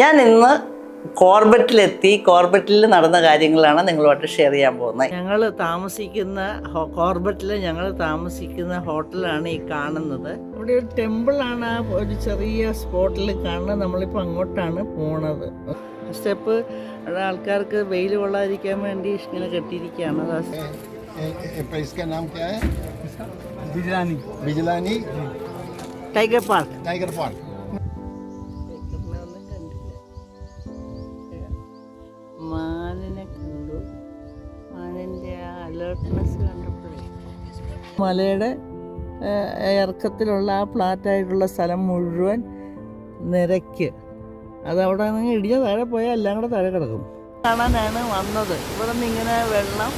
ഞാൻ ഇന്ന് കോർബറ്റിലെത്തി. കോർബറ്റിൽ നടന്ന കാര്യങ്ങളാണ് നിങ്ങളുമായിട്ട് ഷെയർ ചെയ്യാൻ പോകുന്നത്. ഞങ്ങൾ താമസിക്കുന്ന ഹോട്ടലാണ് ഈ കാണുന്നത്. ഇവിടെ ഒരു ടെമ്പിളാണ്, ഒരു ചെറിയ സ്പോട്ടിൽ കാണുന്നത്. നമ്മളിപ്പോൾ അങ്ങോട്ടാണ് പോണത്. സ്റ്റെപ്പ് ആൾക്കാർക്ക് വെയിൽ കൊള്ളാതിരിക്കാൻ വേണ്ടി ഇങ്ങനെ കെട്ടിയിരിക്കുകയാണ്. Tiger park. മാനിനെ കണ്ടു. മാനിൻ്റെ ആ അലേർട്ട്നെസ് കണ്ടപ്പോഴേ മലയുടെ ഇറക്കത്തിലുള്ള ആ ഫ്ലാറ്റായിട്ടുള്ള സ്ഥലം മുഴുവൻ നിരക്ക്. അതവിടെ നിന്ന് ഇടിഞ്ഞ താഴെ പോയാൽ എല്ലാം കൂടെ താഴെ കിടക്കും. കാണാനാണ് വന്നത്. ഇവിടെ നിന്ന് ഇങ്ങനെ വെള്ളം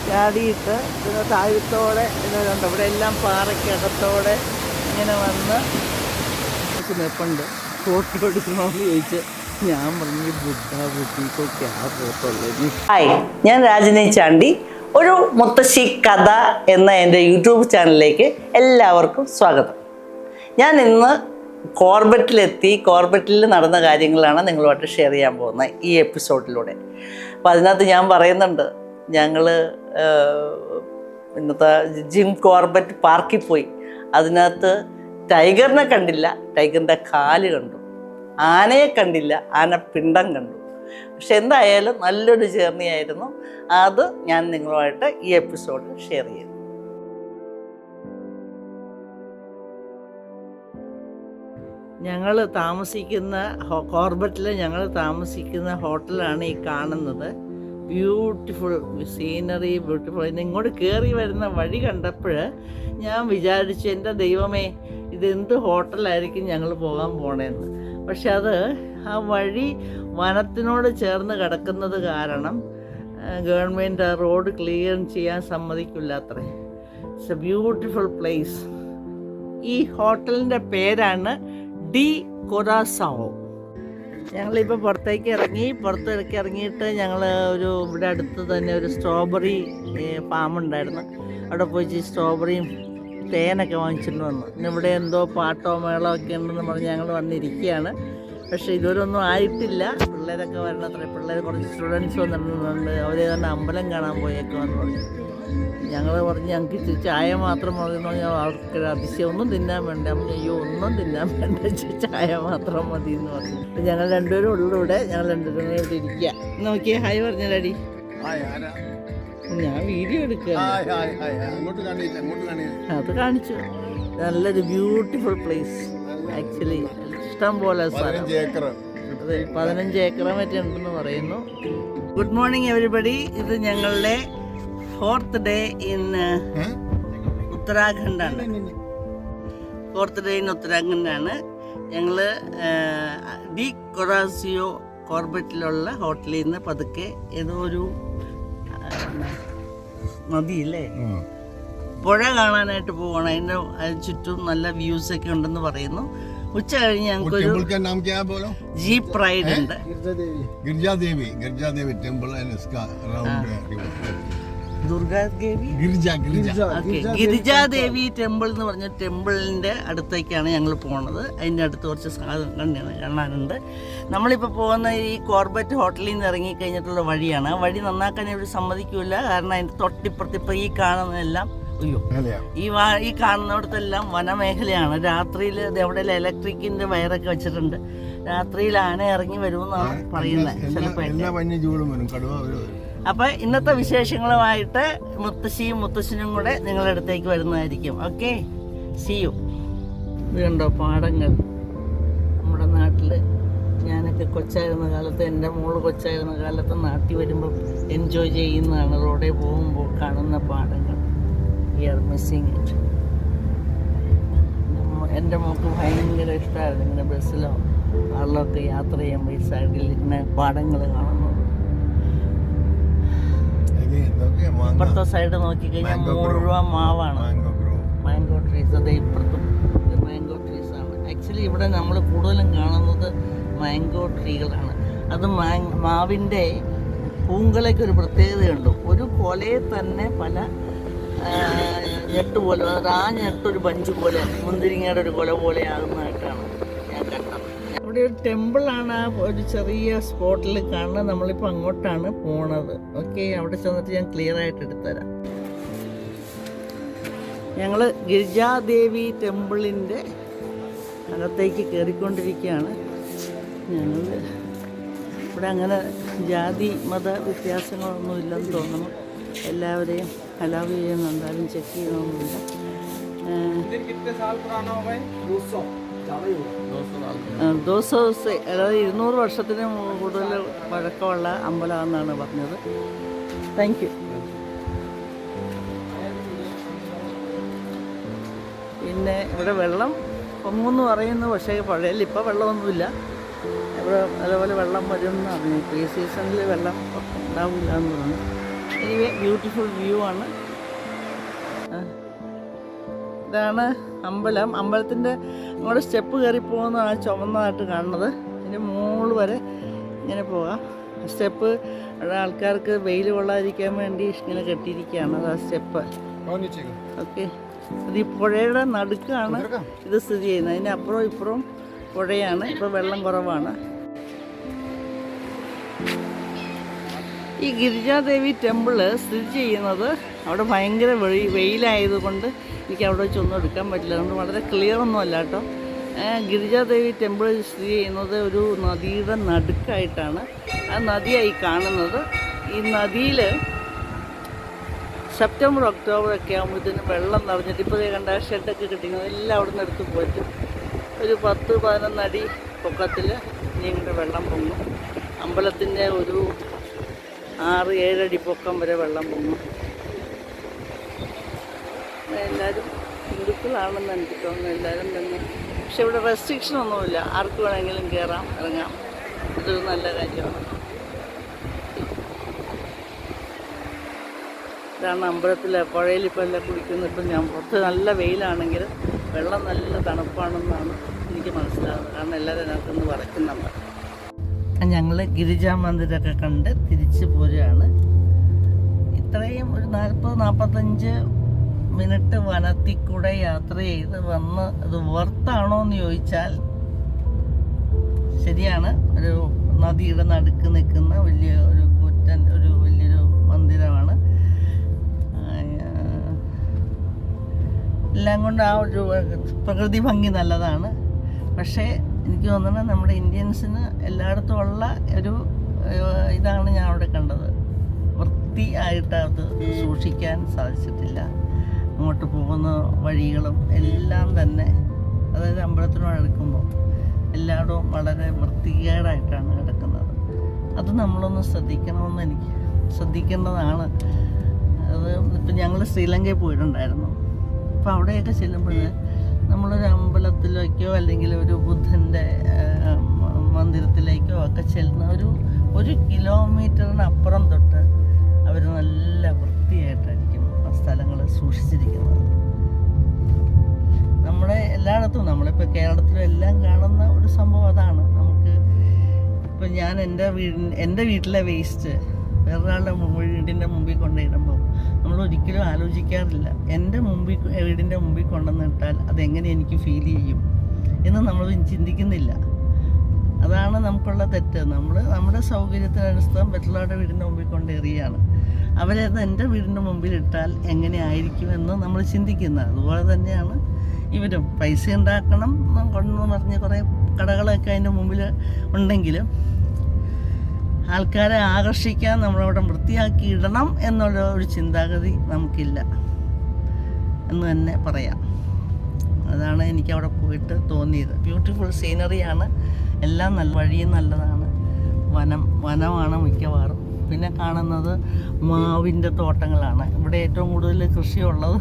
ചാടിയിട്ട് പിന്നെ താഴത്തോടെ ഇതുണ്ട്. ഇവിടെ എല്ലാം പാറയ്ക്കകത്തോടെ ഇങ്ങനെ വന്ന് നിൽപ്പുണ്ട്. ഫോട്ടോ എടുക്കണമെന്ന് ചോദിച്ച് ഞാൻ പറഞ്ഞു ബുദ്ധിക്കൊക്കെ ആ ഫോട്ടോ. ഹായ്, ഞാൻ രാജിനി ചാണ്ടി. ഒരു മുത്തശ്ശി കഥ എന്ന എൻ്റെ യൂട്യൂബ് ചാനലിലേക്ക് എല്ലാവർക്കും സ്വാഗതം. ഞാൻ ഇന്ന് കോർബറ്റിലെത്തി. കോർബറ്റിൽ നടന്ന കാര്യങ്ങളാണ് നിങ്ങളുമായിട്ട് ഷെയർ ചെയ്യാൻ പോകുന്നത് ഈ എപ്പിസോഡിലൂടെ. അപ്പോൾ അതിനകത്ത് ഞാൻ പറയുന്നുണ്ട്, ഞങ്ങൾ ഇന്നത്തെ ജിം കോർബറ്റ് പാർക്കിൽ പോയി. അതിനകത്ത് ടൈഗറിനെ കണ്ടില്ല, ടൈഗറിൻ്റെ കാല് കണ്ടു. ആനയെ കണ്ടില്ല, ആന പിണ്ടം കണ്ടു. പക്ഷെ എന്തായാലും നല്ലൊരു ജേർണി ആയിരുന്നു. അത് ഞാൻ നിങ്ങളുമായിട്ട് ഈ എപ്പിസോഡിൽ ഷെയർ ചെയ്തു. ഞങ്ങൾ താമസിക്കുന്ന ഹോട്ടലാണ് ഈ കാണുന്നത്. Beautiful scenery, beautiful. ഇങ്ങോട്ട് കയറി വരുന്ന വഴി കണ്ടപ്പോൾ ഞാൻ വിചാരിച്ചു, എൻ്റെ ദൈവമേ, ഇതെന്ത് ഹോട്ടലായിരിക്കും ഞങ്ങൾ പോകാൻ പോണേന്ന്. പക്ഷെ അത് ആ വഴി വനത്തിനോട് ചേർന്ന് കിടക്കുന്നത് കാരണം ഗവൺമെൻറ് ആ റോഡ് ക്ലിയർ ചെയ്യാൻ സമ്മതിക്കില്ല അത്രേ. It's A beautiful place. ഈ ഹോട്ടലിൻ്റെ പേരാണ് ഡി കൊറാസാവോ. ഞങ്ങളിപ്പോൾ പുറത്തേക്ക് ഇറങ്ങിയിട്ട് ഞങ്ങൾ ഇവിടെ അടുത്ത് തന്നെ ഒരു സ്ട്രോബെറി ഫാമുണ്ടായിരുന്നു. അവിടെ പോയി സ്ട്രോബെറിയും തേനൊക്കെ വാങ്ങിച്ചിട്ട് വന്നു. പിന്നെ ഇവിടെ എന്തോ പാട്ടോ മേളോ ഒക്കെ ഉണ്ടെന്ന് പറഞ്ഞ് ഞങ്ങൾ വന്നിരിക്കുകയാണ്. പക്ഷേ ഇതുവരൊന്നും ആയിട്ടില്ല. പിള്ളേരൊക്കെ വരണത്രേ. പിള്ളേർ കുറച്ച് സ്റ്റുഡൻസ് വന്നിട്ടുണ്ട്. അവർ തന്നെ അമ്പലം കാണാൻ പോയേക്കുമെന്ന് പറഞ്ഞു. ഞങ്ങൾ പറഞ്ഞ് ഞങ്ങൾക്ക് ഇച്ചിരി ചായ മാത്രം മതി എന്ന് പറഞ്ഞാൽ അവർക്ക് അതിശയം. ഒന്നും തിന്നാൻ വേണ്ട. അയ്യോ, ഒന്നും തിന്നാൻ വേണ്ട, ചായ മാത്രം മതി എന്ന് പറഞ്ഞു. അപ്പം ഞങ്ങൾ രണ്ടുപേരും ഉള്ളിലൂടെ ഇവിടെ ഇരിക്കുക. നോക്കിയേ, ഹായ് പറഞ്ഞാലടി. ഞാൻ വീഡിയോ എടുക്കുക. അത് കാണിച്ചു. നല്ലൊരു ബ്യൂട്ടിഫുൾ പ്ലേസ് ആക്ച്വലി. ഇഷ്ടം പോലെ സ്ഥലം. 15 ഏക്കർ മറ്റേ ഉണ്ടെന്ന് പറയുന്നു. Good morning everybody. ഇത് ഞങ്ങളുടെ 4th ഡേ ഇൻ ഉത്തരാഖണ്ഡാണ്. 4th ഡേ ഇൻ ഉത്തരാഖണ്ഡാണ്. ഞങ്ങൾ ഡി കൊറാസിയോ കോർബറ്റിലുള്ള ഹോട്ടലിൽ നിന്ന് പതുക്കെ ഏതോ ഒരു നദിയില്ലേ, പുഴ കാണാനായിട്ട് പോകണം. അതിൻ്റെ ചുറ്റും നല്ല വ്യൂസ് ഒക്കെ ഉണ്ടെന്ന് പറയുന്നു. ഉച്ച കഴിഞ്ഞ് ഞങ്ങൾക്കൊരു ജീപ്പ് റൈഡ് ഉണ്ട്. ഗിരിജാദേവി ടെമ്പിൾ എന്ന് പറഞ്ഞ ടെമ്പിളിൻ്റെ അടുത്തേക്കാണ് ഞങ്ങൾ പോണത്. അതിൻ്റെ അടുത്ത് കുറച്ച് സാധനം കാണാനുണ്ട്. നമ്മളിപ്പോൾ പോകുന്ന ഈ കോർബറ്റ് ഹോട്ടലിൽ നിന്ന് ഇറങ്ങിക്കഴിഞ്ഞിട്ടുള്ള വഴിയാണ്. ആ വഴി നന്നാക്കാൻ ഇവർ സമ്മതിക്കില്ല. കാരണം അതിൻ്റെ തൊട്ടിപ്പുറത്ത് ഇപ്പോൾ ഈ കാണുന്നതെല്ലാം ഈ കാണുന്നിടത്തെല്ലാം വനമേഖലയാണ്. രാത്രിയിൽ എവിടെയെല്ലാം ഇലക്ട്രിക്കിൻ്റെ വയറൊക്കെ വെച്ചിട്ടുണ്ട്. രാത്രിയിൽ ആന ഇറങ്ങി വരുമെന്നാണ് പറയുന്നത് ചിലപ്പോൾ. അപ്പോൾ ഇന്നത്തെ വിശേഷങ്ങളുമായിട്ട് മുത്തശ്ശനും കൂടെ നിങ്ങളുടെ അടുത്തേക്ക് വരുന്നതായിരിക്കും. Okay, see you. ഇത് കണ്ടോ പാടങ്ങൾ. നമ്മുടെ നാട്ടിൽ ഞാനൊക്കെ കൊച്ചായിരുന്ന കാലത്ത്, എൻ്റെ മോള് കൊച്ചായിരുന്ന കാലത്ത് നാട്ടിൽ വരുമ്പോൾ എൻജോയ് ചെയ്യുന്നതാണ്. റോഡിൽ പോകുമ്പോൾ കാണുന്ന പാടങ്ങൾ. We are missing it. എൻ്റെ മോൾക്ക് ഭയങ്കര ഇഷ്ടമായിരുന്നു ഇങ്ങനെ ബസ്സിലോ കാറിലൊക്കെ യാത്ര ചെയ്യുമ്പോൾ ഈ സൈഡിൽ ഇങ്ങനെ പാടങ്ങൾ കാണുന്നു. ഇപ്പുറത്തെ സൈഡ് നോക്കിക്കഴിഞ്ഞാൽ മുഴുവൻ മാവാണ്, മാംഗോ ട്രീസ്. അത് ഇപ്പുറത്തും മാംഗോ ട്രീസ് ആണ്. ആക്ച്വലി ഇവിടെ നമ്മൾ കൂടുതലും കാണുന്നത് മാംഗോ ട്രീകളാണ്. അത് മാവിൻ്റെ പൂങ്കളയ്ക്ക് ഒരു പ്രത്യേകതയുണ്ട്. ഒരു കൊലയെ തന്നെ പല ഞെട്ട് പോലെ, ആ ഞെട്ടൊരു ബഞ്ച് പോലെ, മുന്തിരിങ്ങയുടെ ഒരു കൊല പോലെ ആകുന്നതായിട്ടാണ് ഞാൻ കണ്ടത്. അവിടെ ഒരു ടെമ്പിളാണ് ആ ഒരു ചെറിയ സ്പോട്ടിൽ കാണുന്നത്. നമ്മളിപ്പോൾ അങ്ങോട്ടാണ് പോണത്. ഓക്കെ, അവിടെ ചെന്നിട്ട് ഞാൻ ക്ലിയർ ആയിട്ട് എടുത്തുതരാം. ഞങ്ങൾ ഗിരിജാദേവി ടെമ്പിളിൻ്റെ അകത്തേക്ക് കയറിക്കൊണ്ടിരിക്കുകയാണ്. ഞങ്ങൾ ഇവിടെ അങ്ങനെ ജാതി മത വ്യത്യാസങ്ങളൊന്നും ഇല്ലെന്ന് തോന്നുന്നു. എല്ലാവരെയും അലൗ ചെയ്യുന്നുണ്ട്, ആരും ചെക്ക് ചെയ്യണമെന്നില്ല. 200 അതായത് 200 വർഷത്തിന് കൂടുതൽ പഴക്കമുള്ള അമ്പലമെന്നാണ് പറഞ്ഞത്. Thank you. പിന്നെ ഇവിടെ വെള്ളം പൊങ്ങുമെന്ന് പറയുന്നു, പക്ഷേ പഴയതിൽ ഇപ്പോൾ വെള്ളമൊന്നുമില്ല. ഇവിടെ അതേപോലെ വെള്ളം വരും എന്ന് പറഞ്ഞു. ഇപ്പോൾ ഈ സീസണിൽ വെള്ളം ഉണ്ടാവില്ല എന്ന് പറഞ്ഞു. എനിവേ ബ്യൂട്ടിഫുൾ വ്യൂ ആണ്. ഇതാണ് അമ്പലം. അമ്പലത്തിൻ്റെ അങ്ങോട്ട് സ്റ്റെപ്പ് കയറി പോകുന്നതാണ് ചുമന്നതായിട്ട് കാണുന്നത്. ഇതിൻ്റെ മുകളിൽ വരെ ഇങ്ങനെ പോകാം. സ്റ്റെപ്പ് ആൾക്കാർക്ക് വെയിൽ കൊള്ളാതിരിക്കാൻ വേണ്ടി ഇങ്ങനെ കെട്ടിയിരിക്കുകയാണ്. അത് ആ സ്റ്റെപ്പ്. ഓക്കെ, അത് ഈ പുഴയുടെ നടുക്കാണ് ഇത് സ്ഥിതി ചെയ്യുന്നത്. അതിൻ്റെ അപ്പുറവും ഇപ്പുറവും പുഴയാണ്. ഇപ്പോൾ വെള്ളം കുറവാണ്. ഈ ഗിരിജാദേവി ടെമ്പിള് സ്ഥിതി ചെയ്യുന്നത് അവിടെ ഭയങ്കര വെയിലായതുകൊണ്ട് എനിക്ക് അവിടെ വെച്ചൊന്നും എടുക്കാൻ പറ്റില്ല. അതുകൊണ്ട് വളരെ ക്ലിയർ ഒന്നും അല്ല കേട്ടോ. ഗിരിജാദേവി ടെമ്പിൾ സ്ഥിതി ചെയ്യുന്നത് ഒരു നദിയുടെ നടുക്കായിട്ടാണ്. ആ നദിയായി കാണുന്നത്. ഈ നദിയിൽ സെപ്റ്റംബർ ഒക്ടോബർ ഒക്കെ ആകുമ്പോഴത്തേനും വെള്ളം നിറഞ്ഞിട്ട് ഇപ്പോൾ കണ്ട ഷെഡൊക്കെ കിട്ടിക്കുന്നത് എല്ലാം അവിടെ നിന്ന് എടുത്ത് പോയിട്ട് ഒരു 10-11 അടി പൊക്കത്തിൽ ഇങ്ങനെ വെള്ളം പൊങ്ങും. അമ്പലത്തിൻ്റെ ഒരു 6-7 അടി പൊക്കം വരെ വെള്ളം പൊങ്ങും. എല്ലാവരും ഹിന്ദുക്കളാണെന്ന് എനിക്ക് തോന്നുന്നു, എല്ലാവരും തന്നെ. പക്ഷെ ഇവിടെ റെസ്ട്രിക്ഷൻ ഒന്നുമില്ല, ആർക്ക് വേണമെങ്കിലും കയറാം ഇറങ്ങാം. അതൊരു നല്ല കാര്യമാണ്. ഇതാണ് അമ്പലത്തിലെ പുഴയിലിപ്പോൾ എല്ലാം കുടിക്കുന്നത്. ഇപ്പം ഞാൻ പുറത്ത് നല്ല വെയിലാണെങ്കിൽ വെള്ളം നല്ല തണുപ്പാണെന്നാണ് എനിക്ക് മനസ്സിലാകുന്നത്. കാരണം എല്ലാവരും അതിനകത്തുനിന്ന് വരയ്ക്കുന്നുണ്ട്. ഞങ്ങൾ ഗിരിജാ മന്ദിരമൊക്കെ കണ്ട് തിരിച്ച് പോരുകയാണ്. ഇത്രയും ഒരു 40-45 മിനിറ്റ് വനത്തിൽ കൂടെ യാത്ര ചെയ്ത് വന്ന് അത് വർത്താണോ എന്ന് ചോദിച്ചാൽ ശരിയാണ്. ഒരു നദിയുടെ നടുക്ക് നിൽക്കുന്ന വലിയൊരു മന്ദിരമാണ്. എല്ലാം കൊണ്ട് ആ ഒരു പ്രകൃതി ഭംഗി നല്ലതാണ്. പക്ഷേ എനിക്ക് തോന്നുന്നത് നമ്മുടെ ഇന്ത്യൻസിന് എല്ലായിടത്തും ഉള്ള ഒരു ഇതാണ് ഞാൻ അവിടെ കണ്ടത്. വൃത്തിയായിട്ട് അത് സൂക്ഷിക്കാൻ സാധിച്ചിട്ടില്ല. അങ്ങോട്ട് പോകുന്ന വഴികളും എല്ലാം തന്നെ, അതായത് അമ്പലത്തിനോട് അടുക്കുമ്പോൾ എല്ലായിടവും വളരെ വൃത്തികേടായിട്ടാണ് കിടക്കുന്നത്. അത് നമ്മളൊന്ന് ശ്രദ്ധിക്കേണ്ടതാണ്. അത് ഇപ്പം ഞങ്ങൾ ശ്രീലങ്കയിൽ പോയിട്ടുണ്ടായിരുന്നു. അപ്പോൾ അവിടെയൊക്കെ ചെല്ലുമ്പോൾ നമ്മളൊരു അമ്പലത്തിലേക്കോ അല്ലെങ്കിൽ ഒരു ബുദ്ധൻ്റെ മന്ദിരത്തിലേക്കോ ഒക്കെ ചെല്ലുന്ന ഒരു കിലോമീറ്ററിനപ്പുറം തൊട്ട് അവർ നല്ല വൃത്തിയായിട്ടായിരിക്കും ആ സ്ഥലങ്ങൾ സൂക്ഷിച്ചിരിക്കുന്നത്. നമ്മുടെ എല്ലായിടത്തും, നമ്മളിപ്പോൾ കേരളത്തിലും എല്ലാം കാണുന്ന ഒരു സംഭവം അതാണ്. നമുക്ക് ഇപ്പം ഞാൻ എൻ്റെ വീട്ടിലെ വേസ്റ്റ് വേറൊരാളുടെ വീടിൻ്റെ മുമ്പിൽ കൊണ്ടിടുമ്പോൾ നമ്മൾ ഒരിക്കലും ആലോചിക്കാറില്ല, എൻ്റെ വീടിൻ്റെ മുമ്പിൽ കൊണ്ടുവന്നിട്ടാൽ അതെങ്ങനെ എനിക്ക് ഫീൽ ചെയ്യും എന്ന് നമ്മൾ ചിന്തിക്കുന്നില്ല. അതാണ് നമുക്കുള്ള തെറ്റ്. നമ്മുടെ സൗകര്യത്തിനനുസരിച്ച് മറ്റുള്ളവരുടെ വീടിൻ്റെ മുമ്പിൽ കൊണ്ട് എറിയാണ്. അവരത് എൻ്റെ വീടിൻ്റെ മുമ്പിൽ ഇട്ടാൽ എങ്ങനെ ആയിരിക്കുമെന്ന് നമ്മൾ ചിന്തിക്കുന്നത്. അതുപോലെ തന്നെയാണ് ഇവരും. പൈസ ഉണ്ടാക്കണം കൊണ്ടെന്ന് പറഞ്ഞ് കുറേ കടകളൊക്കെ അതിൻ്റെ മുമ്പിൽ ഉണ്ടെങ്കിലും ആൾക്കാരെ ആകർഷിക്കാൻ നമ്മളവിടെ വൃത്തിയാക്കി ഇടണം എന്നുള്ള ഒരു ചിന്താഗതി നമുക്കില്ല എന്ന് തന്നെ പറയാം. അതാണ് എനിക്കവിടെ പോയിട്ട് തോന്നിയത്. ബ്യൂട്ടിഫുൾ സീനറിയാണ്. എല്ലാം നല്ല വഴിയും നല്ലതാണ്. വനമാണ് മിക്കവാറും. പിന്നെ കാണുന്നത് മാവിൻ്റെ തോട്ടങ്ങളാണ്. ഇവിടെ ഏറ്റവും കൂടുതൽ കൃഷിയുള്ളത്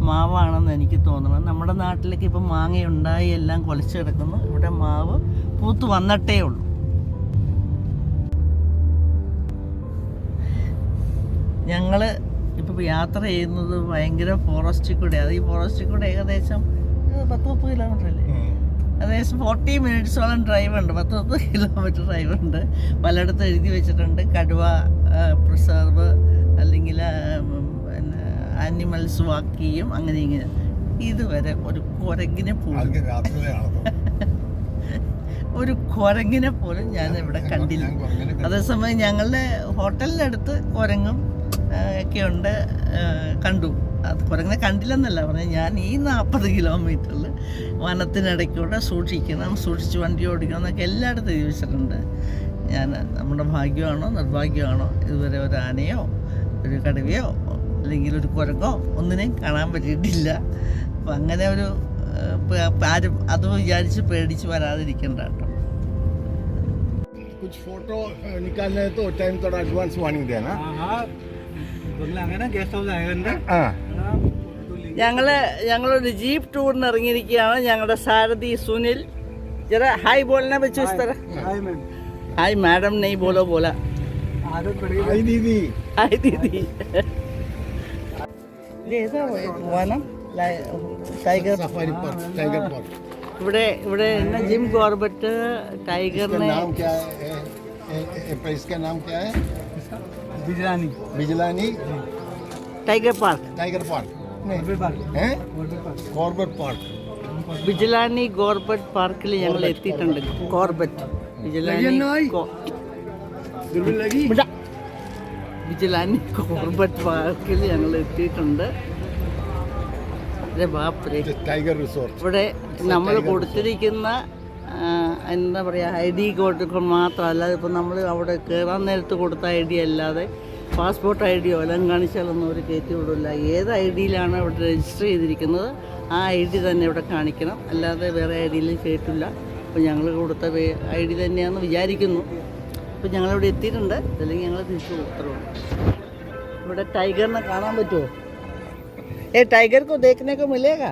മാവാണെന്ന് എനിക്ക് തോന്നുന്നത്. നമ്മുടെ നാട്ടിലേക്ക് ഇപ്പം മാങ്ങയുണ്ടായി എല്ലാം കൊലച്ച് കിടക്കുന്നു. ഇവിടെ മാവ് പൂത്ത് വന്നിട്ടേ ഉള്ളൂ. ഞങ്ങൾ ഇപ്പോൾ യാത്ര ചെയ്യുന്നത് ഭയങ്കര ഫോറസ്റ്റിൽ കൂടെയാണ്. ഈ ഫോറസ്റ്റിൽ കൂടെ ഏകദേശം 10-30 കിലോമീറ്റർ അല്ലേ, ഏകദേശം 40 മിനിറ്റ്സോളം ഡ്രൈവ് ഉണ്ട്. 10-30 കിലോമീറ്റർ ഡ്രൈവ് ഉണ്ട്. പലയിടത്തും എഴുതി വെച്ചിട്ടുണ്ട് കടുവ പ്രിസർവ് അല്ലെങ്കിൽ പിന്നെ ആനിമൽസ് വാക്ക് ചെയ്യും, അങ്ങനെ ഇങ്ങനെ. ഇതുവരെ ഒരു കുരങ്ങിനെ പോലും ഒരു കുരങ്ങിനെ പോലും ഞാൻ ഇവിടെ കണ്ടില്ല. അതേസമയം ഞങ്ങളുടെ ഹോട്ടലിനടുത്ത് കുരങ്ങും ഒക്കെ ഉണ്ട്, കണ്ടു. അത് കുരങ്ങനെ കണ്ടില്ലെന്നല്ല പറഞ്ഞത്, ഞാൻ ഈ 40 കിലോമീറ്ററിൽ വനത്തിനിടയ്ക്കൂടെ സൂക്ഷിച്ച് വണ്ടി ഓടിക്കണം എന്നൊക്കെ എല്ലായിടത്തും ചോദിച്ചിട്ടുണ്ട്. ഞാൻ നമ്മുടെ ഭാഗ്യമാണോ നിർഭാഗ്യമാണോ ഇതുവരെ ഒരു ആനയോ ഒരു കടുവയോ അല്ലെങ്കിൽ ഒരു കുരങ്ങോ ഒന്നിനെയും കാണാൻ പറ്റിയിട്ടില്ല. അപ്പം അങ്ങനെ ഒരു ആരും അത് വിചാരിച്ച് പേടിച്ച് വരാതിരിക്കണ്ട കേട്ടോ. कुछ फोटो निकालने तो टाइम थोड़ा एडवांस वार्निंग देना. ഞങ്ങളൊരു ജീപ്പ് ടൂറിന് ഇറങ്ങിയിരിക്കുകയാണ്. ഞങ്ങളുടെ സാരഥി സുനിൽ. ജरा हाय बोलना बच्चों इस तरह. हाय मैडम नहीं बोलो बोला. हाय दीदी. हाय दीदी. വനം tiger safari park, tiger park. ഇവിടെ ജിം കോർബറ്റ് ടൈഗറിനെ नाम क्या है? इसका नाम क्या है? Bijlani tiger park. Tiger park हैं? Corbett park. ബിജിലാനി ഗോർബറ്റ് പാർക്കിൽ ഞങ്ങൾ എത്തിയിട്ടുണ്ട്. കോർബറ്റ് ബിജിലാനി കോർബറ്റ് പാർക്കിൽ ഞങ്ങൾ എത്തിയിട്ടുണ്ട്. Tiger resort. ഇവിടെ നമ്മൾ കൊടുത്തിരിക്കുന്ന എന്താ പറയുക ID കോഡ് മാത്രമല്ല, ഇപ്പം നമ്മൾ അവിടെ കയറാൻ നേരത്ത് കൊടുത്ത ID അല്ലാതെ പാസ്പോർട്ട് ID എല്ലാം കാണിച്ചാലൊന്നും അവർ കയറ്റി വിടില്ല. ഏത് ID-യിലാണ് ഇവിടെ രജിസ്റ്റർ ചെയ്തിരിക്കുന്നത് ആ ID തന്നെ ഇവിടെ കാണിക്കണം, അല്ലാതെ വേറെ ID-യിൽ കയറ്റില്ല. അപ്പോൾ ഞങ്ങൾ കൊടുത്ത ID തന്നെയാണെന്ന് വിചാരിക്കുന്നു. അപ്പോൾ ഞങ്ങളിവിടെ എത്തിയിട്ടുണ്ട്, അല്ലെങ്കിൽ ഞങ്ങൾ തിരിച്ചു ഉത്തരവുണ്ട്. ഇവിടെ ടൈഗറിനെ കാണാൻ പറ്റുമോ? टाइगर को देखने को मिलेगा?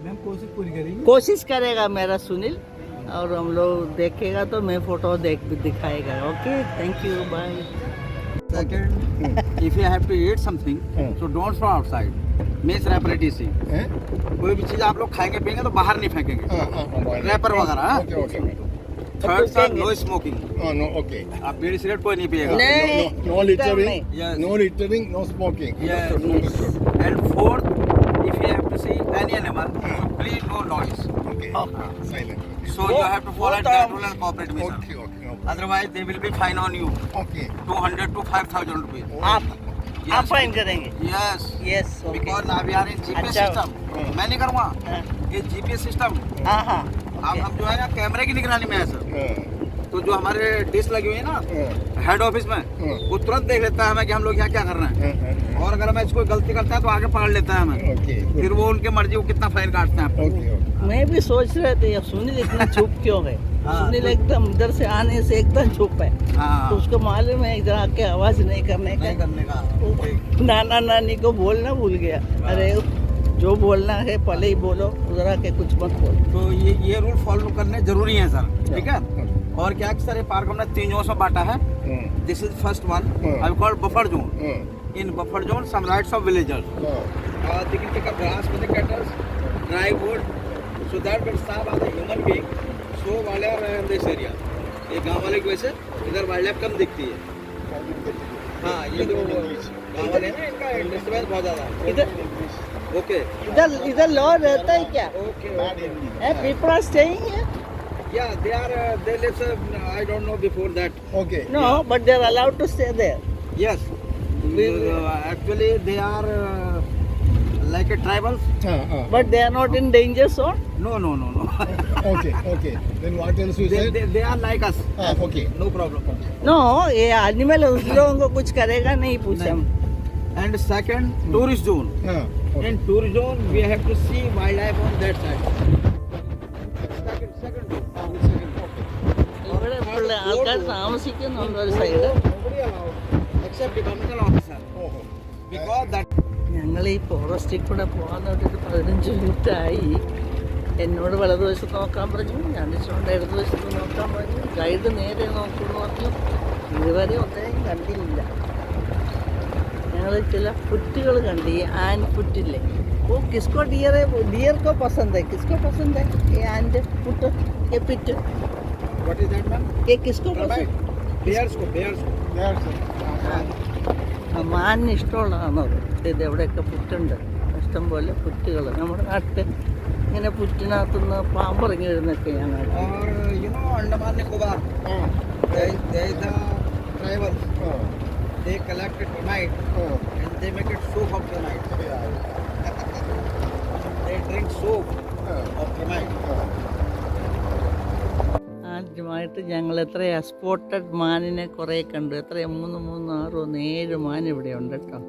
मैम कोशिश पूरी करेंगे. कोशिश करेगा मेरा सुनील, और हम लोग देखेगा तो मैं फोटो दिखाएगा. Okay, thank you, bye. Second, if you have to eat something, so don't throw outside. Means रेपरेटिसी. कोई भी चीज आप लोग खाएंगे पिएंगे तो बाहर नहीं फेंकेंगे. रैपर वगैरह. Third sir, no smoking. No okay. आप बीड़ी सिगरेट कोई नहीं पिएगा. No littering. Yes. No littering, no smoking. Yes. And fourth, if you have to see any animal, so please no noise. Okay. Silent. So you have to follow that rule and cooperate with Okay, sir. okay. Otherwise, they will be fine on you. Okay. 200 to 5,000 rupees. आप fine करेंगे? Yes. Yes, okay. Because now we are in GPS अच्छा. system. मैं नहीं करूँगा. ये GPS system. हाँ हाँ. अब हम जो है ना कैमरे की निगरानी में है सर. हाँ. तो जो हमारे डिश लगी हुई है ना हेड ऑफिस में, वो तुरंत देख लेता है हमें कि हम लोग यहाँ क्या कर रहे हैं. और अगर हमें कोई गलती करता है तो आगे पकड़ लेता है हमें. Okay. फिर वो उनके मर्जी वो कितना फाइन काटते हैं. Okay. Okay. मैं भी सोच रहे थे ये सुनील इतना चुप क्यों है. हाँ. सुनील एकदम इधर से आने से एकदम चुप है. हाँ. तो उसको मालूम है इधर आके आवाज नहीं करने नहीं का. करने का. नाना नानी को बोलना भूल गया. अरे जो बोलना है पहले ही बोलो, उधर आके कुछ मत बोलो. तो ये रूल फॉलो करने जरूरी है सर. ठीक है. और क्या कि सर ये पार्क हमने 3 जोन में बांटा है. This is first one. I called buffer zone. In buffer zone some rights of villagers. They can take up grass for the cattle, dry wood, so that will stop as a human being. So wildlife are in this area. ये गांव वाले की वजह से इधर wildlife कम दिखती है. हाँ, ये जो गांव वाले हैं ना इनका डिस्टर्बेंस बहुत ज़्यादा है. इधर ओके. इधर लॉ रहता है क्या? Okay. People are staying here? Yeah, they live. I don't know before that. Okay. No, but they are allowed to stay there. Yes. Actually, they are like a tribals. But they are not in danger zone. No. Okay. Okay. Then what else you said? They are like us. Okay. No problem. No, ये animal उस लोगों को कुछ करेगा नहीं, पूछा. And second, tourist zone. Okay. In tourist zone, we have to see wildlife on that side. Second zone. ഇവിടെ ഉള്ള ആൾക്കാർ താമസിക്കുന്നുണ്ട് ഒരു side. Nobody allowed except departmental officer. Because that. ഞങ്ങൾ ഈ ഫോറസ്റ്റിൽ കൂടെ പോകാൻ വേണ്ടിയിട്ട് 15 മിനിറ്റായി. എന്നോട് വലതുവശത്ത് നോക്കാൻ പറഞ്ഞു, ഞാൻ ഇഷ്ടമുണ്ട് ഇടതുവശത്ത് നോക്കാൻ പറഞ്ഞു. ഗൈഡ് നേരെ നോക്കുമെന്ന് പറഞ്ഞു. ഇതുവരെ ഒന്നും കണ്ടില്ല. ഞങ്ങൾ ചില പുറ്റുകൾ കണ്ടു, ഈ ആൻ പുറ്റില്ലേ. ഓ കിസ്കോ डियर को पसंद है. किसको पसंद है ये आन पुट, ये पिट? What is that, ma'am? ये किसको पसंद? Bears को. മാനിന് ഇഷ്ടമുള്ളതാണത്. ഇത് എവിടെയൊക്കെ പുറ്റുണ്ട്, ഇഷ്ടംപോലെ പുറ്റുകൾ. നമ്മുടെ നാട്ടിൽ ഇങ്ങനെ പുറ്റിനകത്തുനിന്ന് പാമ്പിറങ്ങി വരുന്നൊക്കെ ഞാൻ और you know Andaman Nicobar. There is the tribals. They collect it tonight and they make it soup of the night. They drink soup of the night. ആദ്യമായിട്ട് ഞങ്ങൾ എത്രയാ സ്പോട്ടഡ് മാനിനെ കുറേ കണ്ടു. എത്രയാ 3, 6, 7 മാൻ ഇവിടെ ഉണ്ട് കേട്ടോ.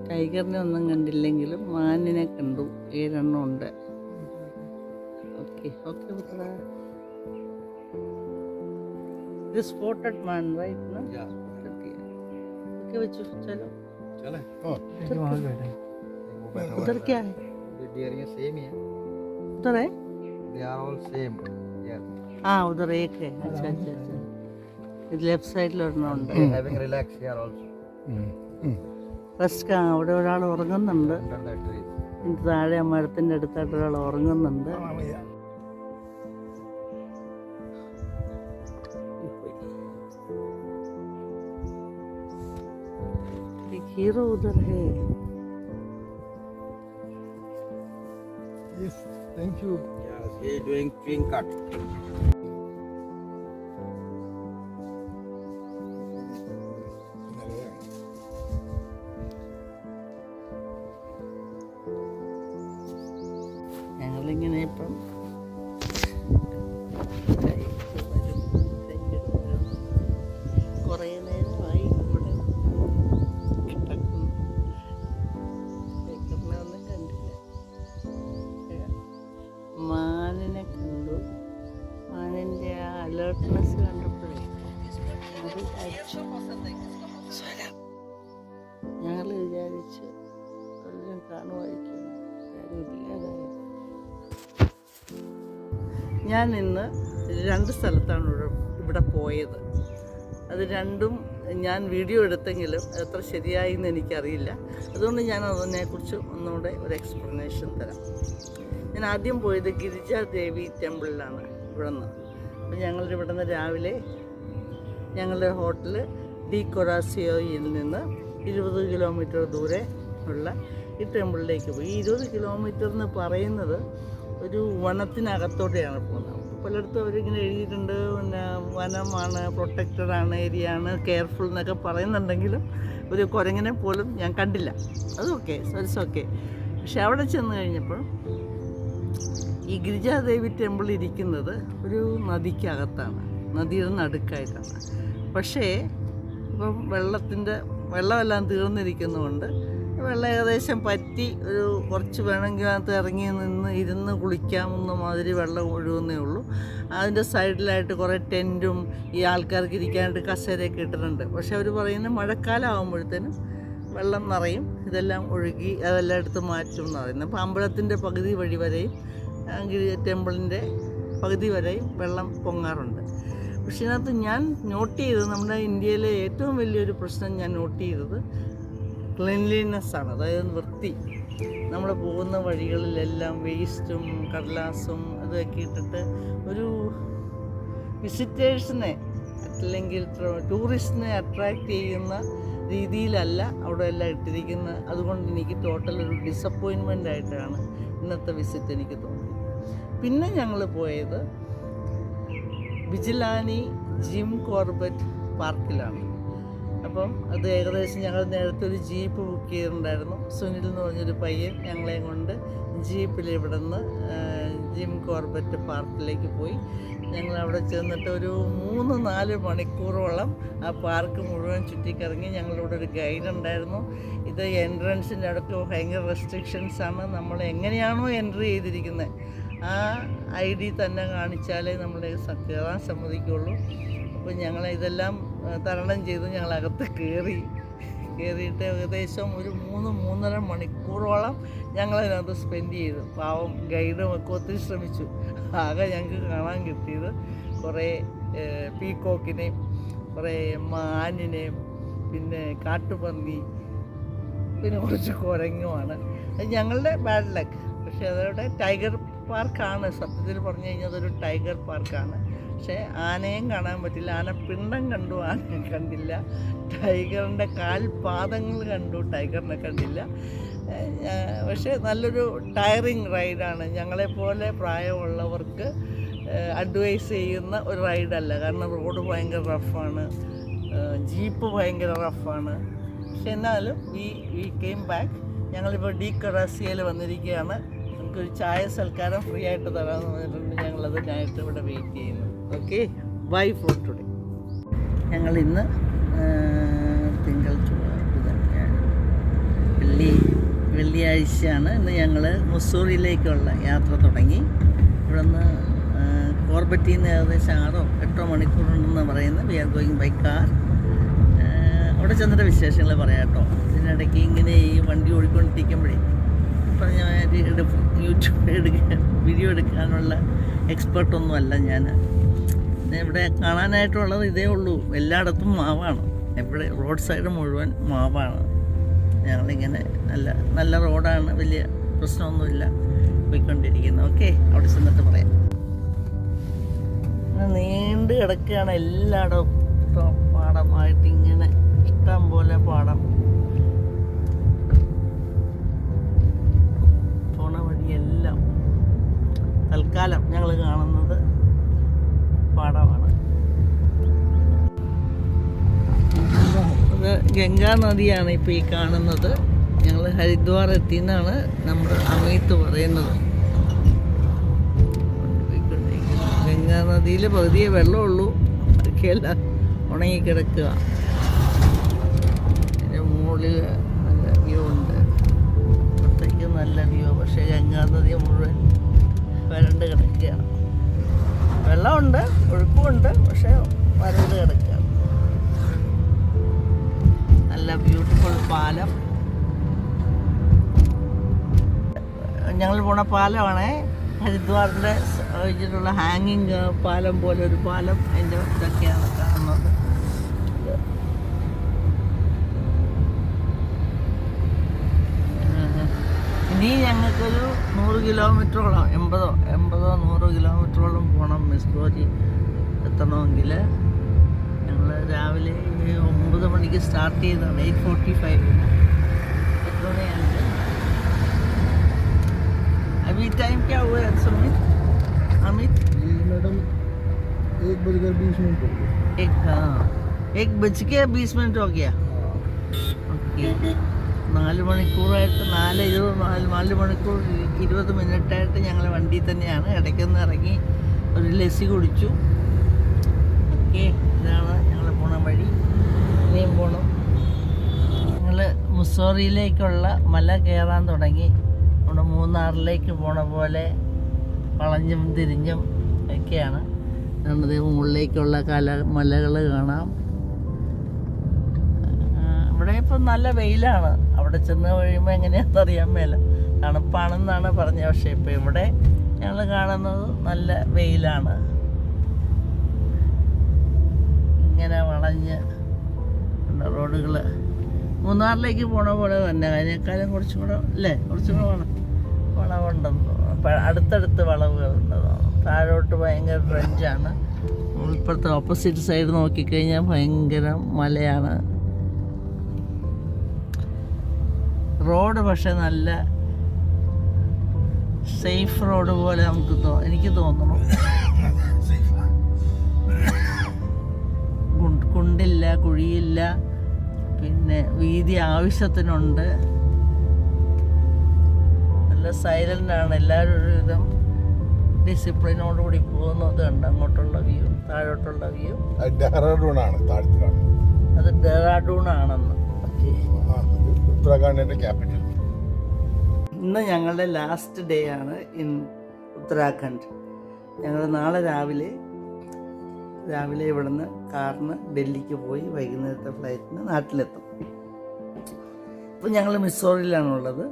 ടൈഗറിനെ ഒന്നും കണ്ടില്ലെങ്കിലും മാനിനെ കണ്ടു. 7 എണ്ണം ഉണ്ട്. ഓക്കെ ഓക്കെ പുത്ര. ഇത് സ്പോട്ടഡ് മാൻ റൈറ്റ് ना? ओके बच्चों चलो चले उधर क्या है? डेयरियां सेम ही है. उधर है? They are all same. Yes. हाँ उधर एक है. अच्छा अच्छा अच्छा. ഇത് ലെഫ്റ്റ് സൈഡിൽ ഒരെണ്ണം ഉണ്ട്. Having relax here also. Rest അവിടെ ഒരാൾ ഉറങ്ങുന്നുണ്ട്. Under that tree. ഇതിന് താഴെ മരത്തിൻ്റെ അടുത്തായിട്ട് ഒരാൾ ഉറങ്ങുന്നുണ്ട്. हीरो उधर है. Yes, thank you. Yes, he is doing twin cut. ഞങ്ങളിങ്ങനെ ഇപ്പം കുറേ നേരമായി ഇവിടെ കിടക്കുന്നു. ഒന്നും കണ്ടില്ല. മാനിനെ കണ്ടു. മാനിൻ്റെ ആ അലേർട്ട്നെസ് കണ്ടപ്പോഴേ അത് ഞങ്ങൾ വിചാരിച്ച് വല്ലതും കാണുമായിരിക്കും. കാര്യമില്ലാതായി. ഞാൻ ഇന്ന് 2 സ്ഥലത്താണ് ഇവിടെ പോയത്. അത് രണ്ടും ഞാൻ വീഡിയോ എടുത്തെങ്കിലും എത്ര ശരിയായി എന്ന് എനിക്കറിയില്ല. അതുകൊണ്ട് ഞാൻ അതിനെക്കുറിച്ച് ഒന്നുകൂടെ ഒരു എക്സ്പ്ലനേഷൻ തരാം. ഞാൻ ആദ്യം പോയത് ഗിരിജാദേവി ടെമ്പിളിലാണ് ഇവിടെ നിന്ന്. അപ്പോൾ ഞങ്ങളുടെ ഇവിടെ നിന്ന് രാവിലെ ഞങ്ങളുടെ ഹോട്ടൽ ഡി കൊറാസിയോയിൽ നിന്ന് 20 കിലോമീറ്റർ ദൂരെ ഉള്ള ഈ ടെമ്പിളിലേക്ക് പോയി. 20 കിലോമീറ്റർ എന്ന് പറയുന്നത് ഒരു വനത്തിനകത്തോടെയാണ് പോകുന്നത്. പലയിടത്തും അവരിങ്ങനെ എഴുതിയിട്ടുണ്ട്, പിന്നെ വനമാണ്, പ്രൊട്ടക്റ്റഡാണ്, ഏരിയയാണ്, കെയർഫുൾ എന്നൊക്കെ പറയുന്നുണ്ടെങ്കിലും ഒരു കുരങ്ങനെ പോലും ഞാൻ കണ്ടില്ല. അതൊക്കെ ഇറ്റ്സ് ഓക്കെ. പക്ഷെ അവിടെ ചെന്ന് കഴിഞ്ഞപ്പോൾ ഈ ഗിരിജാദേവി ടെമ്പിൾ ഇരിക്കുന്നത് ഒരു നദിക്കകത്താണ്, നദിയുടെ നടുക്കായിട്ടാണ്. പക്ഷേ ഇപ്പം വെള്ളമെല്ലാം തീർന്നിരിക്കുന്നതുകൊണ്ട് വെള്ളം ഏകദേശം പറ്റി ഒരു കുറച്ച് വേണമെങ്കിൽ അതിനകത്ത് ഇറങ്ങി ഇരുന്ന് കുളിക്കാവുന്ന മാതിരി വെള്ളം ഒഴുകുന്നേ ഉള്ളൂ. അതിൻ്റെ സൈഡിലായിട്ട് കുറേ ടെൻറ്റും ഈ ആൾക്കാർക്ക് ഇരിക്കാനായിട്ട് കസേരയൊക്കെ ഇട്ടിട്ടുണ്ട്. പക്ഷെ അവർ പറയുന്നത് മഴക്കാലം ആകുമ്പോഴത്തേനും വെള്ളം നിറയും, ഇതെല്ലാം ഒഴുകി അതെല്ലാം എടുത്ത് മാറ്റും എന്ന് പറയുന്നത്. അപ്പോൾ അമ്പലത്തിൻ്റെ പകുതി വഴി വരെയും ടെമ്പിളിൻ്റെ പകുതി വരെയും വെള്ളം പൊങ്ങാറുണ്ട്. പക്ഷേ ഇതിനകത്ത് ഞാൻ നോട്ട് ചെയ്തത്, നമ്മുടെ ഇന്ത്യയിലെ ഏറ്റവും വലിയൊരു പ്രശ്നം ഞാൻ നോട്ട് ചെയ്തത് ക്ലീൻലിനെസ്സാണ്, അതായത് വൃത്തി. നമ്മൾ പോകുന്ന വഴികളിലെല്ലാം വേസ്റ്റും കടലാസും അതൊക്കെ ഇട്ടിട്ട് ഒരു വിസിറ്റേഴ്സിനെ അല്ലെങ്കിൽ ടൂറിസ്റ്റിനെ അട്രാക്റ്റ് ചെയ്യുന്ന രീതിയിലല്ല അവിടെ എല്ലാം ഇട്ടിരിക്കുന്നത്. അതുകൊണ്ട് എനിക്ക് ടോട്ടൽ ഒരു ഡിസപ്പോയിൻമെൻ്റ് ആയിട്ടാണ് ഇന്നത്തെ വിസിറ്റ് എനിക്ക് തോന്നിയത്. പിന്നെ ഞങ്ങൾ പോയത് വിജിലാനി ജിം കോർബറ്റ് പാർക്കിലാണ്. അപ്പം അത് ഏകദേശം ഞങ്ങൾ നേരത്തെ ഒരു ജീപ്പ് ബുക്ക് ചെയ്തിട്ടുണ്ടായിരുന്നു. സുനിൽ എന്ന് പറഞ്ഞൊരു പയ്യൻ ഞങ്ങളെയും കൊണ്ട് ജീപ്പിൽ ഇവിടെ നിന്ന് ജിം കോർബറ്റ് പാർക്കിലേക്ക് പോയി. ഞങ്ങൾ അവിടെ ചെന്നിട്ട് ഒരു 3-4 മണിക്കൂറോളം ആ പാർക്ക് മുഴുവൻ ചുറ്റിക്കറങ്ങി. ഞങ്ങളിവിടെ ഒരു ഗൈഡ് ഉണ്ടായിരുന്നു. ഇത് എൻട്രൻസിൻ്റെ അടുത്ത് ഭയങ്കര റെസ്ട്രിക്ഷൻസാണ്. നമ്മൾ എങ്ങനെയാണോ എൻട്രി ചെയ്തിരിക്കുന്നത് ആ ID തന്നെ കാണിച്ചാലേ നമ്മളെ കയറാൻ സമ്മതിക്കുള്ളൂ. അപ്പോൾ ഞങ്ങൾ ഇതെല്ലാം തരണം ചെയ്ത് ഞങ്ങളകത്ത് കയറിയിട്ട് ഏകദേശം ഒരു 3-3.5 മണിക്കൂറോളം ഞങ്ങളതിനകത്ത് സ്പെൻഡ് ചെയ്തു. പാവം ഗൈഡും ഒക്കെ ഒത്തിരി ശ്രമിച്ചു. ആകെ ഞങ്ങൾക്ക് കാണാൻ കിട്ടിയത് കുറേ പീക്കോക്കിനെയും കുറേ മാനിനെയും പിന്നെ കാട്ടുപന്നി പിന്നെ കുറച്ച് കുരങ്ങുമാണ്. അത് ഞങ്ങളുടെ ബാഡ് ലക്ക്. പക്ഷേ അതവിടെ ടൈഗർ പാർക്കാണ്. സത്യത്തിൽ പറഞ്ഞു കഴിഞ്ഞാൽ അതൊരു ടൈഗർ പാർക്കാണ്. പക്ഷേ ആനയും കാണാൻ പറ്റില്ല. ആന പിണ്ടം കണ്ടു, ആനയെ കണ്ടില്ല. ടൈഗറിൻ്റെ കാൽപാദങ്ങൾ കണ്ടു, ടൈഗറിനെ കണ്ടില്ല. പക്ഷേ നല്ലൊരു ടയറിങ് റൈഡാണ്. ഞങ്ങളെപ്പോലെ പ്രായമുള്ളവർക്ക് അഡ്വൈസ് ചെയ്യുന്ന ഒരു റൈഡല്ല. കാരണം റോഡ് ഭയങ്കര റഫാണ്, ജീപ്പ് ഭയങ്കര റഫാണ്. പക്ഷെ എന്നാലും വി കെയിം ബാക്ക്. ഞങ്ങളിപ്പോൾ ഡി കറാസിയയിൽ വന്നിരിക്കുകയാണ്. നമുക്കൊരു ചായ സൽക്കാരം ഫ്രീ ആയിട്ട് തരാമെന്ന് പറഞ്ഞിട്ടുണ്ട്. ഞങ്ങളതിനായിട്ട് ഇവിടെ വെയിറ്റ് ചെയ്യുന്നു. Okay, bye for today. ഞങ്ങളിന്ന് തിങ്കൾ വെള്ളിയാഴ്ചയാണ്. ഇന്ന് ഞങ്ങൾ മുസൂറിയിലേക്കുള്ള യാത്ര തുടങ്ങി. ഇവിടെ നിന്ന് കോർബറ്റിൽ നിന്ന് ഏകദേശം 6-8 മണിക്കൂറുണ്ടെന്ന് പറയുന്നത്. We are going by car. അവിടെ ചെന്നിട്ട് വിശേഷങ്ങൾ പറയാം കേട്ടോ. ഇതിനിടയ്ക്ക് ഇങ്ങനെ ഈ വണ്ടി ഓടിക്കൊണ്ടിരിക്കുമ്പോഴേ പറഞ്ഞ യൂട്യൂബ് വീഡിയോ എടുക്കാനുള്ള എക്സ്പെർട്ടൊന്നുമല്ല ഞാൻ. ഇവിടെ കാണാനായിട്ടുള്ളത് ഇതേ ഉള്ളൂ. എല്ലായിടത്തും മാവാണ്. എവിടെ റോഡ് സൈഡ് മുഴുവൻ മാവാണ്. ഞങ്ങളിങ്ങനെ നല്ല റോഡാണ്, വലിയ പ്രശ്നമൊന്നുമില്ല പോയിക്കൊണ്ടിരിക്കുന്നത്. ഓക്കെ, അവിടെ ചെന്നിട്ട് പറയാം. നീണ്ട് കിടക്കുകയാണ് എല്ലായിടത്തും പാടമായിട്ട്. ഇങ്ങനെ ഇഷ്ടം പോലെ പാടം. പോണ വഴിയെല്ലാം തൽക്കാലം ഞങ്ങൾ കാണുന്നത് പാടമാണ്. ഇത് ഗംഗാ നദിയാണ് ഇപ്പോൾ ഈ കാണുന്നത്. ഞങ്ങൾ ഹരിദ്വാർ എത്തിയെന്നാണ് നമ്മുടെ അമീത്ത് പറയുന്നത്. ഗംഗാ നദിയിൽ പകുതിയേ വെള്ളമുള്ളൂ, ബാക്കിയെല്ലാം ഉണങ്ങിക്കിടക്കുക. അതിൻ്റെ മുകളിൽ നല്ല വ്യൂ ഉണ്ട്, അപ്പുറത്തേക്ക് നല്ല വ്യൂ. പക്ഷേ ഗംഗാ നദി മുഴുവൻ വരണ്ട് കിടക്കുകയാണ്. വെള്ളമുണ്ട്, ഒഴുക്കുമുണ്ട്, പക്ഷേ വരണ്ട് കിടക്കുകയാണ്. നല്ല ബ്യൂട്ടിഫുൾ പാലം. ഞങ്ങൾ പോണ പാലമാണേ, ഹരിദ്വാറിൻ്റെ വെച്ചിട്ടുള്ള ഹാങ്ങിങ് പാലം പോലെ ഒരു പാലം. അതിൻ്റെ ഇതൊക്കെയാണ് കാണുന്നത്. ഇനി ഞങ്ങൾക്കൊരു 100 കിലോമീറ്ററോളം 80-100 കിലോമീറ്ററോളം പോകണം മിസ്സൂറി എത്തണമെങ്കിൽ. ഞങ്ങൾ രാവിലെ 9 മണിക്ക് സ്റ്റാർട്ട് ചെയ്തതാണ്. 8:45 എത്ര മണിയാണ്? अभी टाइम क्या हुआ है अमित? मैडम 1:20 हो गया। 1:20 हो गया. ഓക്കെ, 4 മണിക്കൂറായിട്ട് 4 മണിക്കൂർ 20 മിനിറ്റായിട്ട് ഞങ്ങൾ വണ്ടിയിൽ തന്നെയാണ്. ഇടയ്ക്കൊന്ന് ഇറങ്ങി ഒരു ലസ്സി കുടിച്ചു. ഓക്കെ, ഇതാണ് ഞങ്ങൾ പോണ വഴി. ഇനിയും പോകണം. ഞങ്ങൾ മുസോറിയിലേക്കുള്ള മല കയറാൻ തുടങ്ങി. നമ്മുടെ മൂന്നാറിലേക്ക് പോണ പോലെ വളഞ്ഞും തിരിഞ്ഞും ഒക്കെയാണ്. ഞങ്ങളുടെ മുകളിലേക്കുള്ള മലകൾ കാണാം. ഇവിടെ ഇപ്പം നല്ല വെയിലാണ്. അവിടെ ചെന്ന് കഴിയുമ്പോൾ എങ്ങനെയാണെന്ന് അറിയാൻ മേല. തണുപ്പാണെന്നാണ് പറഞ്ഞത്. പക്ഷേ ഇപ്പം ഇവിടെ ഞങ്ങൾ കാണുന്നത് നല്ല വെയിലാണ്. ഇങ്ങനെ വളഞ്ഞ് റോഡുകൾ മൂന്നാറിലേക്ക് പോണ പോലെ തന്നെ. അതിനേക്കാളും കുറച്ചും കൂടെ അല്ലേ, കുറച്ചും കൂടെ വളവുണ്ടെന്ന് തോന്നുന്നു. അപ്പം അടുത്തടുത്ത് വളവുകളുണ്ട്. താഴോട്ട് ഭയങ്കര റെഞ്ചാണ്. ഇപ്പോഴത്തെ ഓപ്പോസിറ്റ് സൈഡ് നോക്കിക്കഴിഞ്ഞാൽ ഭയങ്കര മലയാണ്. റോഡ് പക്ഷെ നല്ല സേഫ് റോഡ് പോലെ എനിക്ക് തോന്നുന്നു. കുണ്ടില്ല, കുഴിയില്ല, പിന്നെ വീതി ആവശ്യത്തിനുണ്ട്. നല്ല സൈലൻ്റാണ്. എല്ലാവരും ഒരുവിധം ഡിസിപ്ലിനോടുകൂടി പോകുന്നത് കണ്ട്. അങ്ങോട്ടുള്ള വ്യൂ, താഴോട്ടുള്ള വ്യൂ. അത് ഡെറാഡൂൺ ആണെന്ന്. ഉത്തരാഖണ്ഡിന്റെ ക്യാപിറ്റൽ. ഇന്ന് ഞങ്ങളുടെ ലാസ്റ്റ് ഡേ ആണ് ഇൻ ഉത്തരാഖണ്ഡ്. ഞങ്ങൾ നാളെ രാവിലെ ഇവിടുന്ന് കാറിന് ഡൽഹിക്ക് പോയി വൈകുന്നേരത്തെ ഫ്ലൈറ്റിന് നാട്ടിലെത്തും. അപ്പോൾ ഞങ്ങൾ മിസോറിയിലാണുള്ളത്.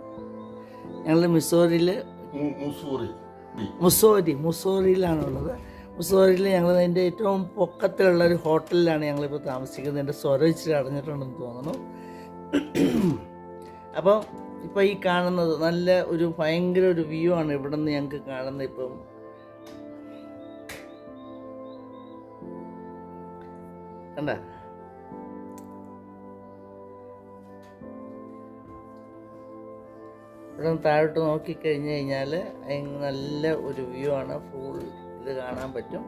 ഞങ്ങൾ മുസോറിയിലാണുള്ളത്. മുസോറിയിൽ ഞങ്ങൾ അതിൻ്റെ ഏറ്റവും പൊക്കത്തിലുള്ള ഒരു ഹോട്ടലിലാണ് ഞങ്ങളിപ്പോൾ താമസിക്കുന്നത്. എൻ്റെ സ്വരം ഇച്ചിരി അടഞ്ഞിട്ടുണ്ടെന്ന് തോന്നുന്നു. അപ്പോൾ ഇപ്പോൾ ഈ കാണുന്നത് നല്ല ഒരു ഭയങ്കര ഒരു വ്യൂ ആണ് ഇവിടെ നിന്ന് ഞങ്ങൾക്ക് കാണുന്നത്. ഇപ്പം കണ്ട, ഇവിടെ നിന്ന് താഴോട്ട് നോക്കിക്കഴിഞ്ഞ് കഴിഞ്ഞാൽ നല്ല ഒരു വ്യൂ ആണ്. ഫുൾ ഇത് കാണാൻ പറ്റും.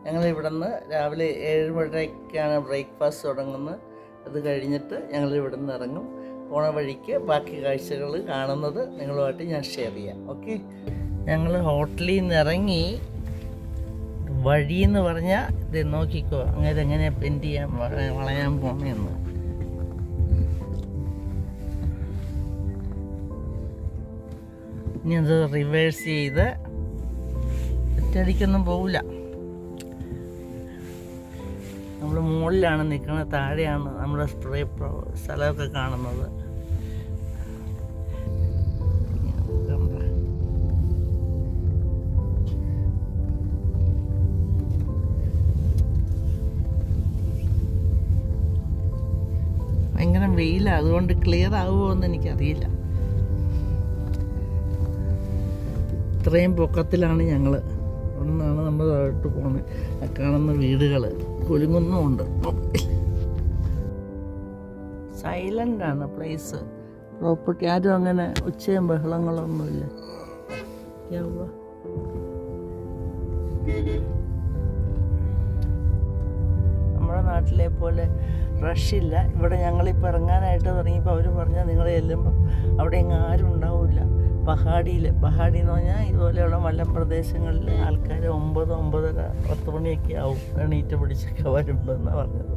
ഞങ്ങൾ ഇവിടെ നിന്ന് രാവിലെ 7 മണിക്കാണ് ബ്രേക്ക്ഫാസ്റ്റ് തുടങ്ങുന്നത്. അത് കഴിഞ്ഞിട്ട് ഞങ്ങൾ ഇവിടെ നിന്ന് ഇറങ്ങും. പോണ വഴിക്ക് ബാക്കി കാഴ്ചകൾ കാണുന്നത് നിങ്ങളുമായിട്ട് ഞാൻ ഷെയർ ചെയ്യാം. ഓക്കെ, ഞങ്ങൾ ഹോട്ടലിൽ നിന്ന് ഇറങ്ങി. വഴിയെന്ന് പറഞ്ഞാൽ ഇത് നോക്കിക്കോ, അങ്ങനെ എങ്ങനെ പെൻറ്റ് ചെയ്യാൻ വളയാൻ പോണെന്ന്. ഇനി അത് റിവേഴ്സ് ചെയ്ത് ഒറ്റയടിക്കൊന്നും പോവില്ല. നമ്മൾ മുകളിലാണ് നിൽക്കുന്നത്, താഴെയാണ് നമ്മുടെ സ്പ്രേ സ്ഥലമൊക്കെ കാണുന്നത്. ഭയങ്കര വെയിലാണ്, അതുകൊണ്ട് ക്ലിയർ ആവുമോ എന്ന് എനിക്കറിയില്ല. ഇത്രയും പൊക്കത്തിലാണ് ഞങ്ങൾ. അവിടെ നിന്നാണ് നമ്മൾ താഴോട്ട് പോകുന്നത്. കാണുന്ന വീടുകൾ കുലുങ്ങുന്നുമുണ്ട്. സൈലൻ്റാണ് പ്ലേസ്, പ്രോപ്പർട്ടി. ആരും അങ്ങനെ ഉച്ചയും ബഹളങ്ങളൊന്നുമില്ല. നമ്മുടെ നാട്ടിലെ പോലെ റഷില്ല. ഇവിടെ ഞങ്ങളിപ്പോൾ ഇറങ്ങാനായിട്ട് തുടങ്ങിയപ്പോൾ അവർ പറഞ്ഞാൽ നിങ്ങൾ ചെല്ലുമ്പം അവിടെ എങ്ങും ആരും ഉണ്ടാവില്ല. പഹാടി എന്ന് പറഞ്ഞാൽ ഇതുപോലെയുള്ള മലമ്പ്രദേശങ്ങളിൽ ആൾക്കാർ 9, 9:30, 10 മണിയൊക്കെ ആവും എണീറ്റ് പിടിച്ചൊക്കെ വരുമ്പോഴെന്നാണ് പറഞ്ഞത്.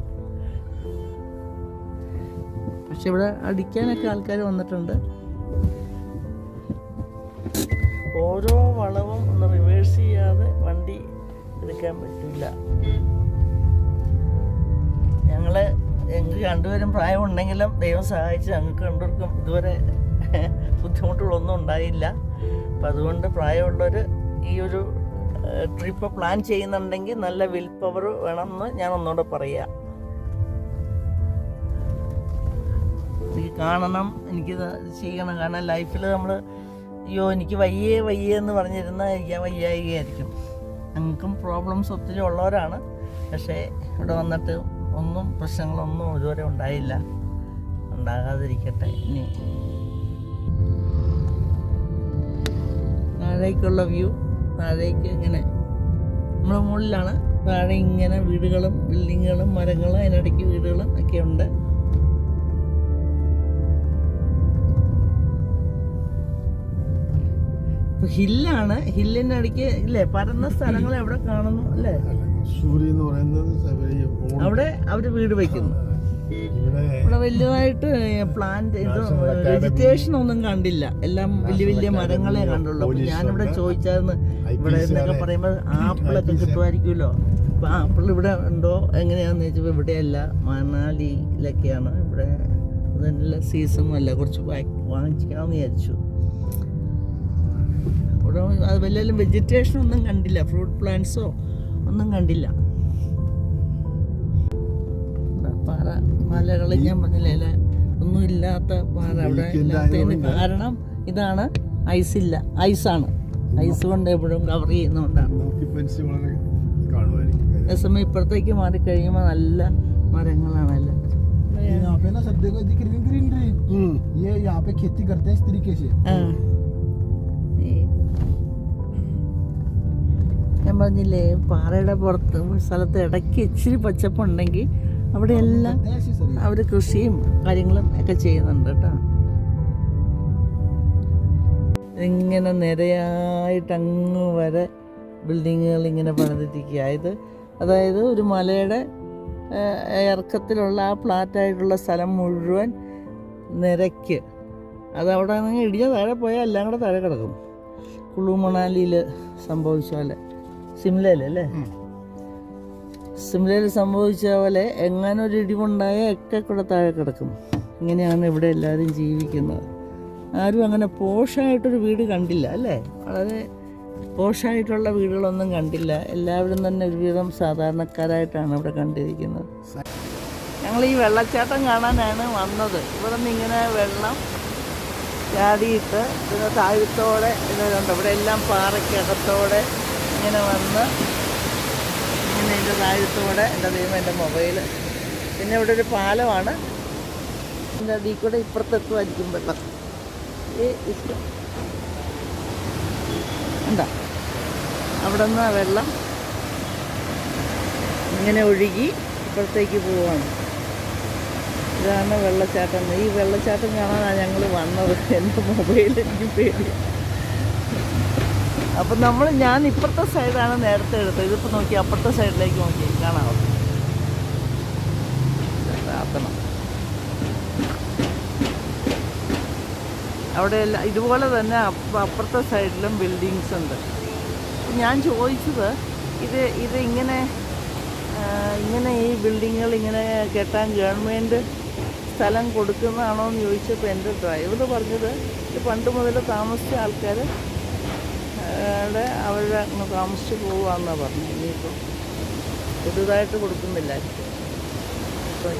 പക്ഷെ ഇവിടെ അടിക്കാനൊക്കെ ആൾക്കാർ വന്നിട്ടുണ്ട്. ഓരോ വളവും ഒന്ന് റിവേഴ്സ് ചെയ്യാതെ വണ്ടി എടുക്കാൻ പറ്റില്ല. ഞങ്ങൾക്ക് രണ്ടുപേരും പ്രായമുണ്ടെങ്കിലും ദൈവം സഹായിച്ച് ഞങ്ങൾക്ക് രണ്ടുപേർക്കും ഇതുവരെ ബുദ്ധിമുട്ടുകളൊന്നും ഉണ്ടായില്ല. അപ്പം അതുകൊണ്ട് പ്രായമുള്ളവർ ഈ ഒരു ട്രിപ്പ് പ്ലാൻ ചെയ്യുന്നുണ്ടെങ്കിൽ നല്ല വിൽ പവർ വേണമെന്ന് ഞാൻ ഒന്നുകൂടെ പറയാം. എനിക്ക് കാണണം, എനിക്കിത് ചെയ്യണം. കാരണം ലൈഫിൽ നമ്മൾ അയ്യോ എനിക്ക് വയ്യേ എന്ന് പറഞ്ഞിരുന്നാൽ വയ്യായികയായിരിക്കും. ഞങ്ങൾക്കും പ്രോബ്ലംസ് ഒത്തിരി ഉള്ളവരാണ്. പക്ഷേ ഇവിടെ വന്നിട്ട് ഒന്നും പ്രശ്നങ്ങളൊന്നും ഇതുവരെ ഉണ്ടായില്ല. ഉണ്ടാകാതിരിക്കട്ടെ. ഇനി താഴേക്കുള്ള വ്യൂ, താഴേക്ക് ഇങ്ങനെ നമ്മൾ മുകളിലാണ്. താഴെ ഇങ്ങനെ വീടുകളും ബിൽഡിങ്ങുകളും മരങ്ങളും അതിനിടയ്ക്ക് വീടുകളും ഒക്കെ ഉണ്ട്. ഹില്ലാണ്. ഹില്ലിൻ്റെ ഇടയ്ക്ക് ഇല്ലേ പരന്ന സ്ഥലങ്ങൾ എവിടെ കാണുന്നു അല്ലേ? സൂര്യ എന്ന് പറയുന്നത് അവിടെ അവർ വീട് വയ്ക്കുന്നു. ഇവിടെ വലുതായിട്ട് പ്ലാന്റ് ഇത് വെജിറ്റേഷൻ ഒന്നും കണ്ടില്ല. എല്ലാം വലിയ വലിയ മരങ്ങളെ കണ്ടുള്ളൂ. അപ്പോൾ ഞാനിവിടെ ചോദിച്ചായിരുന്നു, ഇവിടെ എന്നൊക്കെ പറയുമ്പോൾ ആപ്പിളൊക്കെ കിട്ടുമായിരിക്കുമല്ലോ. അപ്പോൾ ആപ്പിൾ ഇവിടെ ഉണ്ടോ എങ്ങനെയാണെന്ന് ചോദിച്ചപ്പോൾ ഇവിടെയല്ല, മണാലിയിലൊക്കെയാണ്. ഇവിടെ അതല്ല സീസണും അല്ല. കുറച്ച് വാങ്ങിക്കാമെന്ന് വിചാരിച്ചു. ഇവിടെ അത് വലിയ വെജിറ്റേഷൻ ഒന്നും കണ്ടില്ല. ഫ്രൂട്ട് പ്ലാന്റ്സോ ഒന്നും കണ്ടില്ല. പാറ മലകൾ ഞാൻ പറഞ്ഞില്ലേ ഒന്നും ഇല്ലാത്ത പാറ അവിടെ ഇല്ലാത്തതിന് കാരണം ഇതാണ്. ഐസാണ്. ഐസ് കൊണ്ട് എപ്പോഴും കവർ ചെയ്യുന്നതുകൊണ്ടാണ്. അതേസമയം ഇപ്പുറത്തേക്ക് മാറിക്കഴിയുമ്പോൾ നല്ല മരങ്ങളാണല്ലോ. ഞാൻ പറഞ്ഞില്ലേ പാറയുടെ പുറത്ത് സ്ഥലത്ത് ഇടയ്ക്ക് ഇച്ചിരി പച്ചപ്പുണ്ടെങ്കിൽ അവിടെയെല്ലാം അവർ കൃഷിയും കാര്യങ്ങളും ഒക്കെ ചെയ്യുന്നുണ്ട് കേട്ടോ. ഇങ്ങനെ നിരയായിട്ട് അങ്ങ് വരെ ബിൽഡിങ്ങുകൾ ഇങ്ങനെ പണിതിരിക്കുക. അതായത് ഒരു മലയുടെ ഇറക്കത്തിലുള്ള ആ ഫ്ലാറ്റായിട്ടുള്ള സ്ഥലം മുഴുവൻ നിരയ്ക്ക് അതവിടെ നിന്ന് ഇടിയ താഴെ പോയാൽ എല്ലാം കൂടെ താഴെ കിടക്കും. കുളു മണാലിയിൽ സംഭവിച്ച പോലെ, സിംലയിലല്ലേ, സിംലയിൽ സംഭവിച്ച പോലെ എങ്ങനെ ഒരു ഇടിവുണ്ടായാൽ ഒക്കെ കൂടെ താഴെ കിടക്കും. ഇങ്ങനെയാണ് ഇവിടെ എല്ലാവരും ജീവിക്കുന്നത്. ആരും അങ്ങനെ പോഷായിട്ടൊരു വീട് കണ്ടില്ല അല്ലേ? വളരെ പോഷായിട്ടുള്ള വീടുകളൊന്നും കണ്ടില്ല. എല്ലാവരും തന്നെ ഒരുവിധം സാധാരണക്കാരായിട്ടാണ് ഇവിടെ കണ്ടിരിക്കുന്നത്. ഞങ്ങൾ ഈ വെള്ളച്ചാട്ടം കാണാനാണ് വന്നത്. ഇവിടെ നിന്ന് ഇങ്ങനെ വെള്ളം ചാടിയിട്ട് ഇതിന് താഴത്തോടെ ഇതുണ്ട്. ഇവിടെ എല്ലാം പാറയ്ക്കകത്തോടെ ഇങ്ങനെ വന്ന് ഇങ്ങനെ ഇതിൻ്റെ താഴത്തോടെ എൻ്റെ ദൈവം എൻ്റെ മൊബൈൽ. പിന്നെ ഇവിടെ ഒരു പാലമാണ്. ഇതിൻ്റെ അതിൽ കൂടെ ഇപ്പുറത്തെത്തുമായിരിക്കും വെള്ളം. ഇഷ്ടം എന്താ അവിടെ നിന്ന് വെള്ളം ഇങ്ങനെ ഒഴുകി ഇപ്പുറത്തേക്ക് പോവാണ്. ഇതാണ് വെള്ളച്ചാട്ടം. ഈ വെള്ളച്ചാട്ടം കാണാനാണ് ഞങ്ങൾ വന്നത്. എൻ്റെ മൊബൈൽ എനിക്ക് പേടി. അപ്പം ഞാൻ ഇപ്പുറത്തെ സൈഡാണ് നേരത്തെ എടുത്തത്. ഇതിപ്പോൾ നോക്കി അപ്പുറത്തെ സൈഡിലേക്ക് നോക്കി കാണാമോ? പ്രാർത്ഥന. അവിടെ എല്ലാം ഇതുപോലെ തന്നെ അപ്പുറത്തെ സൈഡിലും ബിൽഡിങ്സ് ഉണ്ട്. ഞാൻ ചോദിച്ചത് ഇത് ഇങ്ങനെ ഈ ബിൽഡിങ്ങുകൾ ഇങ്ങനെ കെട്ടാൻ ഗവൺമെൻറ് സ്ഥലം കൊടുക്കുന്നതാണോ എന്ന് ചോദിച്ചപ്പോൾ എൻ്റെ ഡ്രൈവർ പറഞ്ഞത് ഇത് പണ്ട് മുതൽ താമസിച്ച ആൾക്കാർ അവരുടെ അങ്ങ് താമസിച്ച് പോവാന്നാണ് പറഞ്ഞത്. ഇനിയിപ്പോൾ പുതുതായിട്ട് കൊടുക്കുന്നില്ലായിരിക്കും. അപ്പോൾ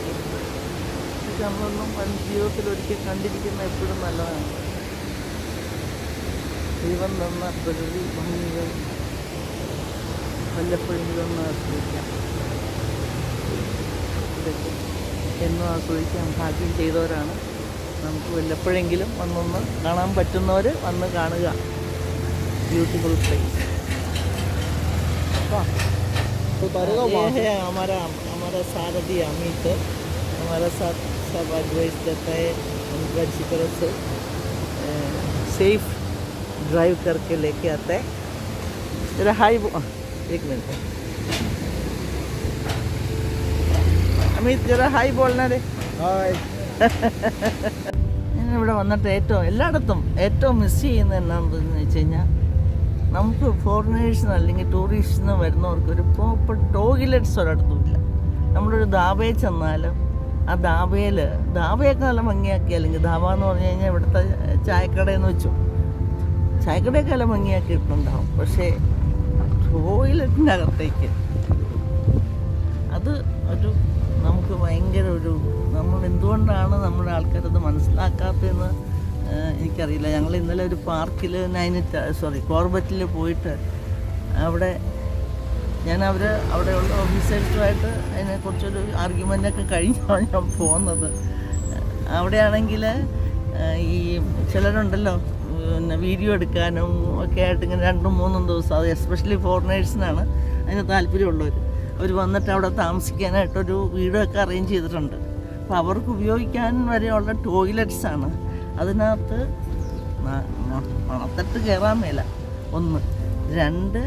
നമ്മളൊന്നും ജീവിതത്തിൽ ഒരിക്കൽ കണ്ടിരിക്കുന്ന എപ്പോഴും നല്ലതാണ്. ദൈവം തന്ന പ്രകൃതി ഭംഗികൾ വല്ലപ്പോഴെങ്കിലും ആസ്വദിക്കാം. ഇതൊക്കെ എന്നും ആസ്വദിക്കാൻ ഭാഗ്യം ചെയ്തവരാണ്. നമുക്ക് വല്ലപ്പോഴെങ്കിലും വന്നൊന്ന് കാണാൻ പറ്റുന്നവർ വന്ന് കാണുക. Beautiful place. हमारा सारथी अमित हमारा साथ सब एडवाइस देता है. हमको अच्छी तरह से सेफ ड्राइव करके लेके आता है. जरा हाई एक मिनट अमित जरा हाई बोलना रे. हाय. ഇവിടെ വന്നിട്ട് എല്ലായിടത്തും ഏറ്റവും മിസ് ചെയ്യുന്നത് എന്നാന്ന് വെച്ച് കഴിഞ്ഞാൽ നമുക്ക് ഫോറിനേഴ്സിന് അല്ലെങ്കിൽ ടൂറിസ്റ്റിന് വരുന്നവർക്ക് ഒരു പ്രോപ്പർ ടോയ്ലറ്റ്സ് ഒരിടത്തുമില്ല. നമ്മളൊരു ധാബയിൽ ചെന്നാലും ആ ധാബയൊക്കെ നല്ല ഭംഗിയാക്കി, അല്ലെങ്കിൽ ധാബ എന്ന് പറഞ്ഞു കഴിഞ്ഞാൽ ഇവിടുത്തെ ചായക്കടയെന്ന് വെച്ചു ചായക്കടയൊക്കെ നല്ല ഭംഗിയാക്കിയിട്ടുണ്ടാവും. പക്ഷേ ടോയ്ലറ്റിൻ്റെ അകത്തേക്ക് അത് നമുക്ക് ഭയങ്കര നമ്മൾ എന്തുകൊണ്ടാണ് നമ്മുടെ ആൾക്കാരത് മനസ്സിലാക്കാത്തതെന്ന് എനിക്കറിയില്ല. ഞങ്ങൾ ഇന്നലെ ഒരു പാർക്കിൽ കോർബറ്റിൽ പോയിട്ട് അവിടെ അവിടെയുള്ള ഓഫീസേഴ്സുമായിട്ട് അതിനെക്കുറിച്ചൊരു ആർഗ്യുമെൻ്റൊക്കെ കഴിഞ്ഞാണ് ഞാൻ പോകുന്നത്. അവിടെയാണെങ്കിൽ ഈ ചിലരുണ്ടല്ലോ പിന്നെ വീഡിയോ എടുക്കാനും ഒക്കെ ആയിട്ട് ഇങ്ങനെ 2-3 ദിവസം, അത് എസ്പെഷ്യലി ഫോറിനേഴ്സിനാണ് അതിന് താല്പര്യമുള്ളവർ. അവർ വന്നിട്ട് അവിടെ താമസിക്കാനായിട്ടൊരു വീടൊക്കെ അറേഞ്ച് ചെയ്തിട്ടുണ്ട്. അപ്പോൾ അവർക്ക് ഉപയോഗിക്കാൻ വരെയുള്ള ടോയ്ലറ്റ്സാണ്. അതിനകത്ത് മണത്തട്ട് കയറാൻ മേല 1, 2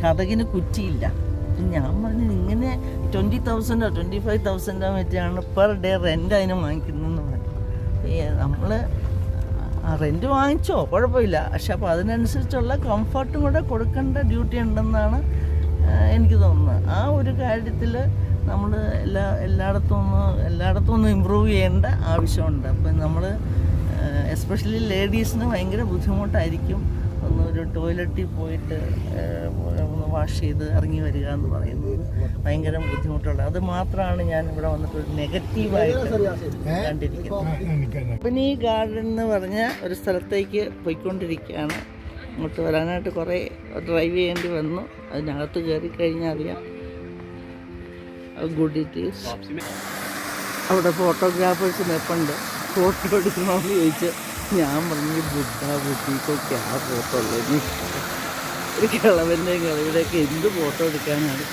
കതകിന് കുറ്റിയില്ല. ഞാൻ പറഞ്ഞു ഇങ്ങനെ 20,000 25,000 മറ്റാണ് പെർ ഡേ റെൻ്റ് അതിന് വാങ്ങിക്കുന്നതെന്ന് പറഞ്ഞു. നമ്മൾ റെൻറ്റ് വാങ്ങിച്ചോ കുഴപ്പമില്ല, പക്ഷെ അപ്പോൾ അതിനനുസരിച്ചുള്ള കംഫർട്ടും കൂടെ കൊടുക്കേണ്ട ഡ്യൂട്ടി ഉണ്ടെന്നാണ് എനിക്ക് തോന്നുന്നത്. ആ ഒരു കാര്യത്തിൽ നമ്മൾ എല്ലായിടത്തും ഒന്ന് ഇമ്പ്രൂവ് ചെയ്യേണ്ട ആവശ്യമുണ്ട്. അപ്പം നമ്മൾ എസ്പെഷ്യലി ലേഡീസിന് ഭയങ്കര ബുദ്ധിമുട്ടായിരിക്കും ഒരു ടോയ്ലറ്റിൽ പോയിട്ട് ഒന്ന് വാഷ് ചെയ്ത് ഇറങ്ങി വരിക എന്ന് പറയുന്നത് ഭയങ്കര ബുദ്ധിമുട്ടുള്ളത്. അത് മാത്രമാണ് ഞാൻ ഇവിടെ വന്നിട്ട് ഒരു നെഗറ്റീവായിട്ട് കണ്ടിരിക്കുന്നത്. അപ്പം ഈ ഗാർഡൻ എന്ന് പറഞ്ഞ ഒരു സ്ഥലത്തേക്ക് പോയിക്കൊണ്ടിരിക്കുകയാണ്. അങ്ങോട്ട് വരാനായിട്ട് കുറേ ഡ്രൈവ് ചെയ്യേണ്ടി വന്നു. അതിനകത്ത് കയറി കഴിഞ്ഞാൽ അറിയാം ഗുഡ് ഇറ്റ് ഈസ്. അവിടെ ഫോട്ടോഗ്രാഫേഴ്സ് നിൽപ്പുണ്ട്. ഫോട്ടോ എടുക്കണമെന്ന് ചോദിച്ച് ഞാൻ പറഞ്ഞു ബുദ്ധിക്കൊക്കെ ആ ഫോട്ടോ ഉള്ളത് ഒരു കിളവൻ്റെയും കിളവിയുടെയൊക്കെ എന്ത് ഫോട്ടോ എടുക്കാനാണ്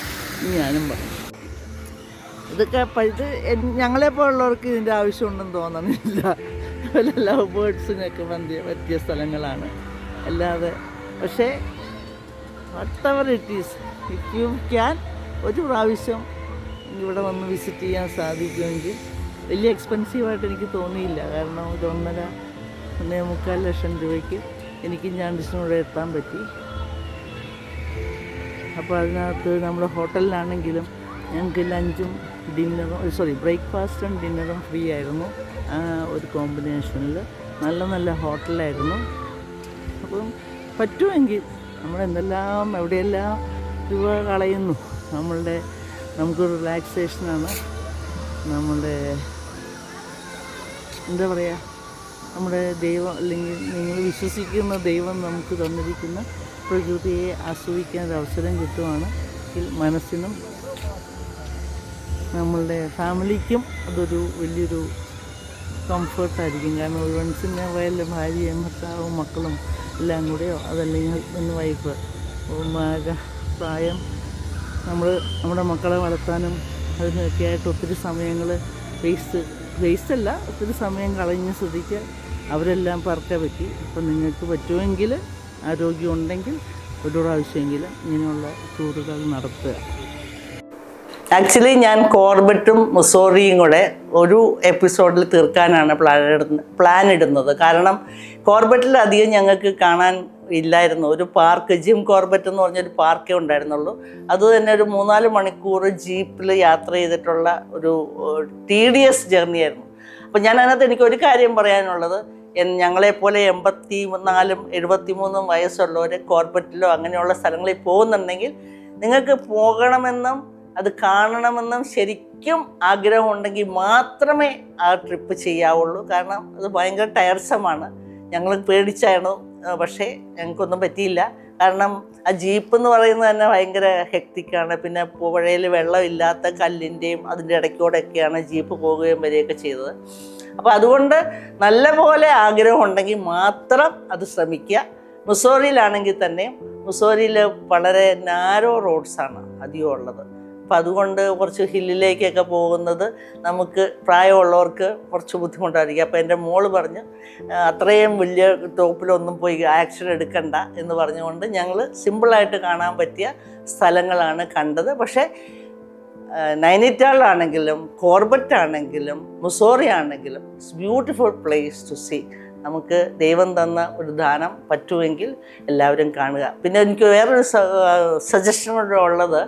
ഞാനും പറഞ്ഞു. ഇത് ഞങ്ങളെപ്പോലുള്ളവർക്ക് ഇതിൻ്റെ ആവശ്യമുണ്ടെന്ന് തോന്നണില്ല. ലവ് ബേർഡ്സിനൊക്കെ പറ്റിയ സ്ഥലങ്ങളാണ്. അല്ലാതെ പക്ഷേ whatever it is, if you can ഒരു പ്രാവശ്യം ഇവിടെ വന്ന് വിസിറ്റ് ചെയ്യാൻ സാധിക്കുമെങ്കിൽ വലിയ എക്സ്പെൻസീവായിട്ട് എനിക്ക് തോന്നിയില്ല. കാരണം ഒരു 1.5-1.25 ലക്ഷം രൂപയ്ക്ക് എനിക്ക് ഞാണ്ടിസിനോട് എത്താൻ പറ്റി. അപ്പോൾ അതിനകത്ത് നമ്മുടെ ഹോട്ടലിലാണെങ്കിലും ഞങ്ങൾക്ക് ലഞ്ചും ബ്രേക്ക്ഫാസ്റ്റും ഡിന്നറും ഫ്രീ ആയിരുന്നു. ആ ഒരു കോമ്പിനേഷനിൽ നല്ല ഹോട്ടലായിരുന്നു. അപ്പം പറ്റുമെങ്കിൽ നമ്മളെന്തെല്ലാം എവിടെയെല്ലാം രൂപ കളയുന്നു. നമുക്കൊരു റിലാക്സേഷനാണ്. നമ്മുടെ എന്താ പറയുക, നമ്മുടെ ദൈവം അല്ലെങ്കിൽ നിങ്ങൾ വിശ്വസിക്കുന്ന ദൈവം നമുക്ക് തന്നിരിക്കുന്ന പ്രകൃതിയെ ആസ്വദിക്കാൻ ഒരു അവസരം കിട്ടുവാണ്. മനസ്സിനും നമ്മളുടെ ഫാമിലിക്കും അതൊരു വലിയൊരു കംഫർട്ടായിരിക്കും. കാരണം ഒരു വൺസിനെ വയലിൽ ഭാര്യയും ഭർത്താവും മക്കളും എല്ലാം കൂടെയോ അതല്ലെങ്കിൽ ഹസ്ബൻഡ് വൈഫ് പ്രായം നമ്മുടെ മക്കളെ വളർത്താനും അതിനൊക്കെ ആയിട്ട് ഒത്തിരി സമയങ്ങൾ വേസ്റ്റല്ല, ഒത്തിരി സമയം കളഞ്ഞ സ്ഥിതിക്ക് അവരെല്ലാം പറക്കാൻ പറ്റി. അപ്പം നിങ്ങൾക്ക് പറ്റുമെങ്കിൽ, ആരോഗ്യം ഉണ്ടെങ്കിൽ ഒരു പ്രാവശ്യമെങ്കിലും ഇങ്ങനെയുള്ള ടൂറുകൾ നടത്തുക. ആക്ച്വലി ഞാൻ കോർബറ്റും മുസോറിയും കൂടെ ഒരു എപ്പിസോഡിൽ തീർക്കാനാണ് പ്ലാൻ ഇടുന്നത്. കാരണം കോർബറ്റിൽ അധികം ഞങ്ങൾക്ക് കാണാൻ ഇല്ലായിരുന്നു. ഒരു പാർക്ക്, ജിം കോർബറ്റ് എന്ന് പറഞ്ഞൊരു പാർക്കേ ഉണ്ടായിരുന്നുള്ളൂ. അതുതന്നെ ഒരു 3-4 മണിക്കൂർ ജീപ്പിൽ യാത്ര ചെയ്തിട്ടുള്ള ഒരു tedious ജേർണി ആയിരുന്നു. അപ്പം ഞാൻ അതിനകത്ത് എനിക്കൊരു കാര്യം പറയാനുള്ളത്, ഞങ്ങളെപ്പോലെ 84 73 വയസ്സുള്ളവർ കോർബറ്റിലോ അങ്ങനെയുള്ള സ്ഥലങ്ങളിൽ പോകുന്നുണ്ടെങ്കിൽ നിങ്ങൾക്ക് പോകണമെന്നും അത് കാണണമെന്നും ശരിക്കും ആഗ്രഹമുണ്ടെങ്കിൽ മാത്രമേ ആ ട്രിപ്പ് ചെയ്യാവുള്ളൂ. കാരണം അത് ഭയങ്കര ടയർസമാണ്. ഞങ്ങൾ പേടിച്ചാണ്, പക്ഷേ ഞങ്ങൾക്കൊന്നും പറ്റിയില്ല. കാരണം ആ ജീപ്പ് എന്ന് പറയുന്നത് തന്നെ ഭയങ്കര ഹെക്റ്റിക്കാണ്. പിന്നെ പുഴയിൽ വെള്ളമില്ലാത്ത കല്ലിൻ്റെയും അതിൻ്റെ ഇടയ്ക്കൂടെയൊക്കെയാണ് ജീപ്പ് പോകുകയും വരികയൊക്കെ ചെയ്തത്. അപ്പോൾ അതുകൊണ്ട് നല്ലപോലെ ആഗ്രഹമുണ്ടെങ്കിൽ മാത്രം അത് ശ്രമിക്കുക. മുസോറിയിലാണെങ്കിൽ തന്നെ മുസോറിയിൽ വളരെ നാരോ റോഡ്സാണ് അധികം ഉള്ളത്. അപ്പം അതുകൊണ്ട് കുറച്ച് ഹില്ലിലേക്കൊക്കെ പോകുന്നത് നമുക്ക് പ്രായമുള്ളവർക്ക് കുറച്ച് ബുദ്ധിമുട്ടായിരിക്കും. അപ്പോൾ എൻ്റെ മോള് പറഞ്ഞു അത്രയും വലിയ ടോപ്പിലൊന്നും പോയി ആക്ഷൻ എടുക്കണ്ട എന്ന് പറഞ്ഞുകൊണ്ട് ഞങ്ങൾ സിമ്പിളായിട്ട് കാണാൻ പറ്റിയ സ്ഥലങ്ങളാണ് കണ്ടത്. പക്ഷേ നൈനിറ്റാളാണെങ്കിലും കോർബറ്റ് ആണെങ്കിലും മുസോറി ആണെങ്കിലും it's beautiful place to see. നമുക്ക് ദൈവം തന്ന ഒരു ദാനം, പറ്റുമെങ്കിൽ എല്ലാവരും കാണുക. പിന്നെ എനിക്ക് വേറൊരു സജഷൻ കൂടെ ഉള്ളത്,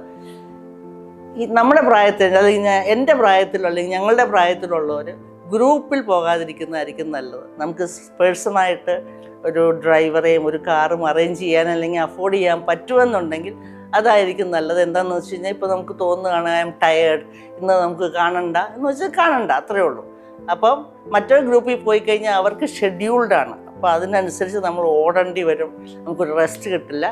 നമ്മുടെ പ്രായത്തിൽ, അല്ലെങ്കിൽ എൻ്റെ പ്രായത്തിലുള്ള അല്ലെങ്കിൽ ഞങ്ങളുടെ പ്രായത്തിലുള്ളവർ ഗ്രൂപ്പിൽ പോകാതിരിക്കുന്നതായിരിക്കും നല്ലത്. നമുക്ക് പേഴ്സണായിട്ട് ഒരു ഡ്രൈവറെയും ഒരു കാറും അറേഞ്ച് ചെയ്യാൻ അല്ലെങ്കിൽ അഫോർഡ് ചെയ്യാൻ പറ്റുമെന്നുണ്ടെങ്കിൽ അതായിരിക്കും നല്ലത്. എന്താണെന്ന് വെച്ച് കഴിഞ്ഞാൽ ഇപ്പോൾ നമുക്ക് തോന്നുകയാണ് ഐ എം ടയേർഡ്, ഇന്ന് നമുക്ക് കാണണ്ട എന്ന് വെച്ചാൽ കാണണ്ട, അത്രയേ ഉള്ളൂ. അപ്പം മറ്റൊരു ഗ്രൂപ്പിൽ പോയി കഴിഞ്ഞാൽ അവർക്ക് ഷെഡ്യൂൾഡാണ്. അപ്പോൾ അതിനനുസരിച്ച് നമ്മൾ ഓടേണ്ടി വരും, നമുക്കൊരു റെസ്റ്റ് കിട്ടില്ല.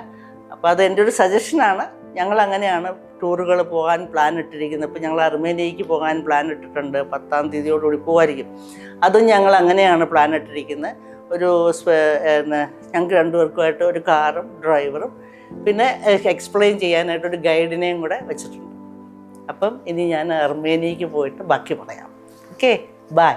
അപ്പോൾ അത് എൻ്റെ ഒരു സജഷനാണ്. ഞങ്ങൾ അങ്ങനെയാണ് ടൂറുകൾ പോകാൻ പ്ലാൻ ഇട്ടിരിക്കുന്നത്. ഇപ്പോൾ ഞങ്ങൾ അർമേനിയയ്ക്ക് പോകാൻ പ്ലാൻ ഇട്ടിട്ടുണ്ട്. 10-ാം തീയതിയോടുകൂടി പോകുമായിരിക്കും. അതും ഞങ്ങൾ അങ്ങനെയാണ് പ്ലാൻ ഇട്ടിരിക്കുന്നത്. ഞങ്ങൾക്ക് 2 പേർക്കുമായിട്ട് ഒരു കാറും ഡ്രൈവറും പിന്നെ എക്സ്പ്ലെയിൻ ചെയ്യാനായിട്ടൊരു ഗൈഡിനെയും കൂടെ വെച്ചിട്ടുണ്ട്. അപ്പം ഇനി ഞാൻ അർമേനിയയ്ക്ക് പോയിട്ട് ബാക്കി പറയാം. Okay, by.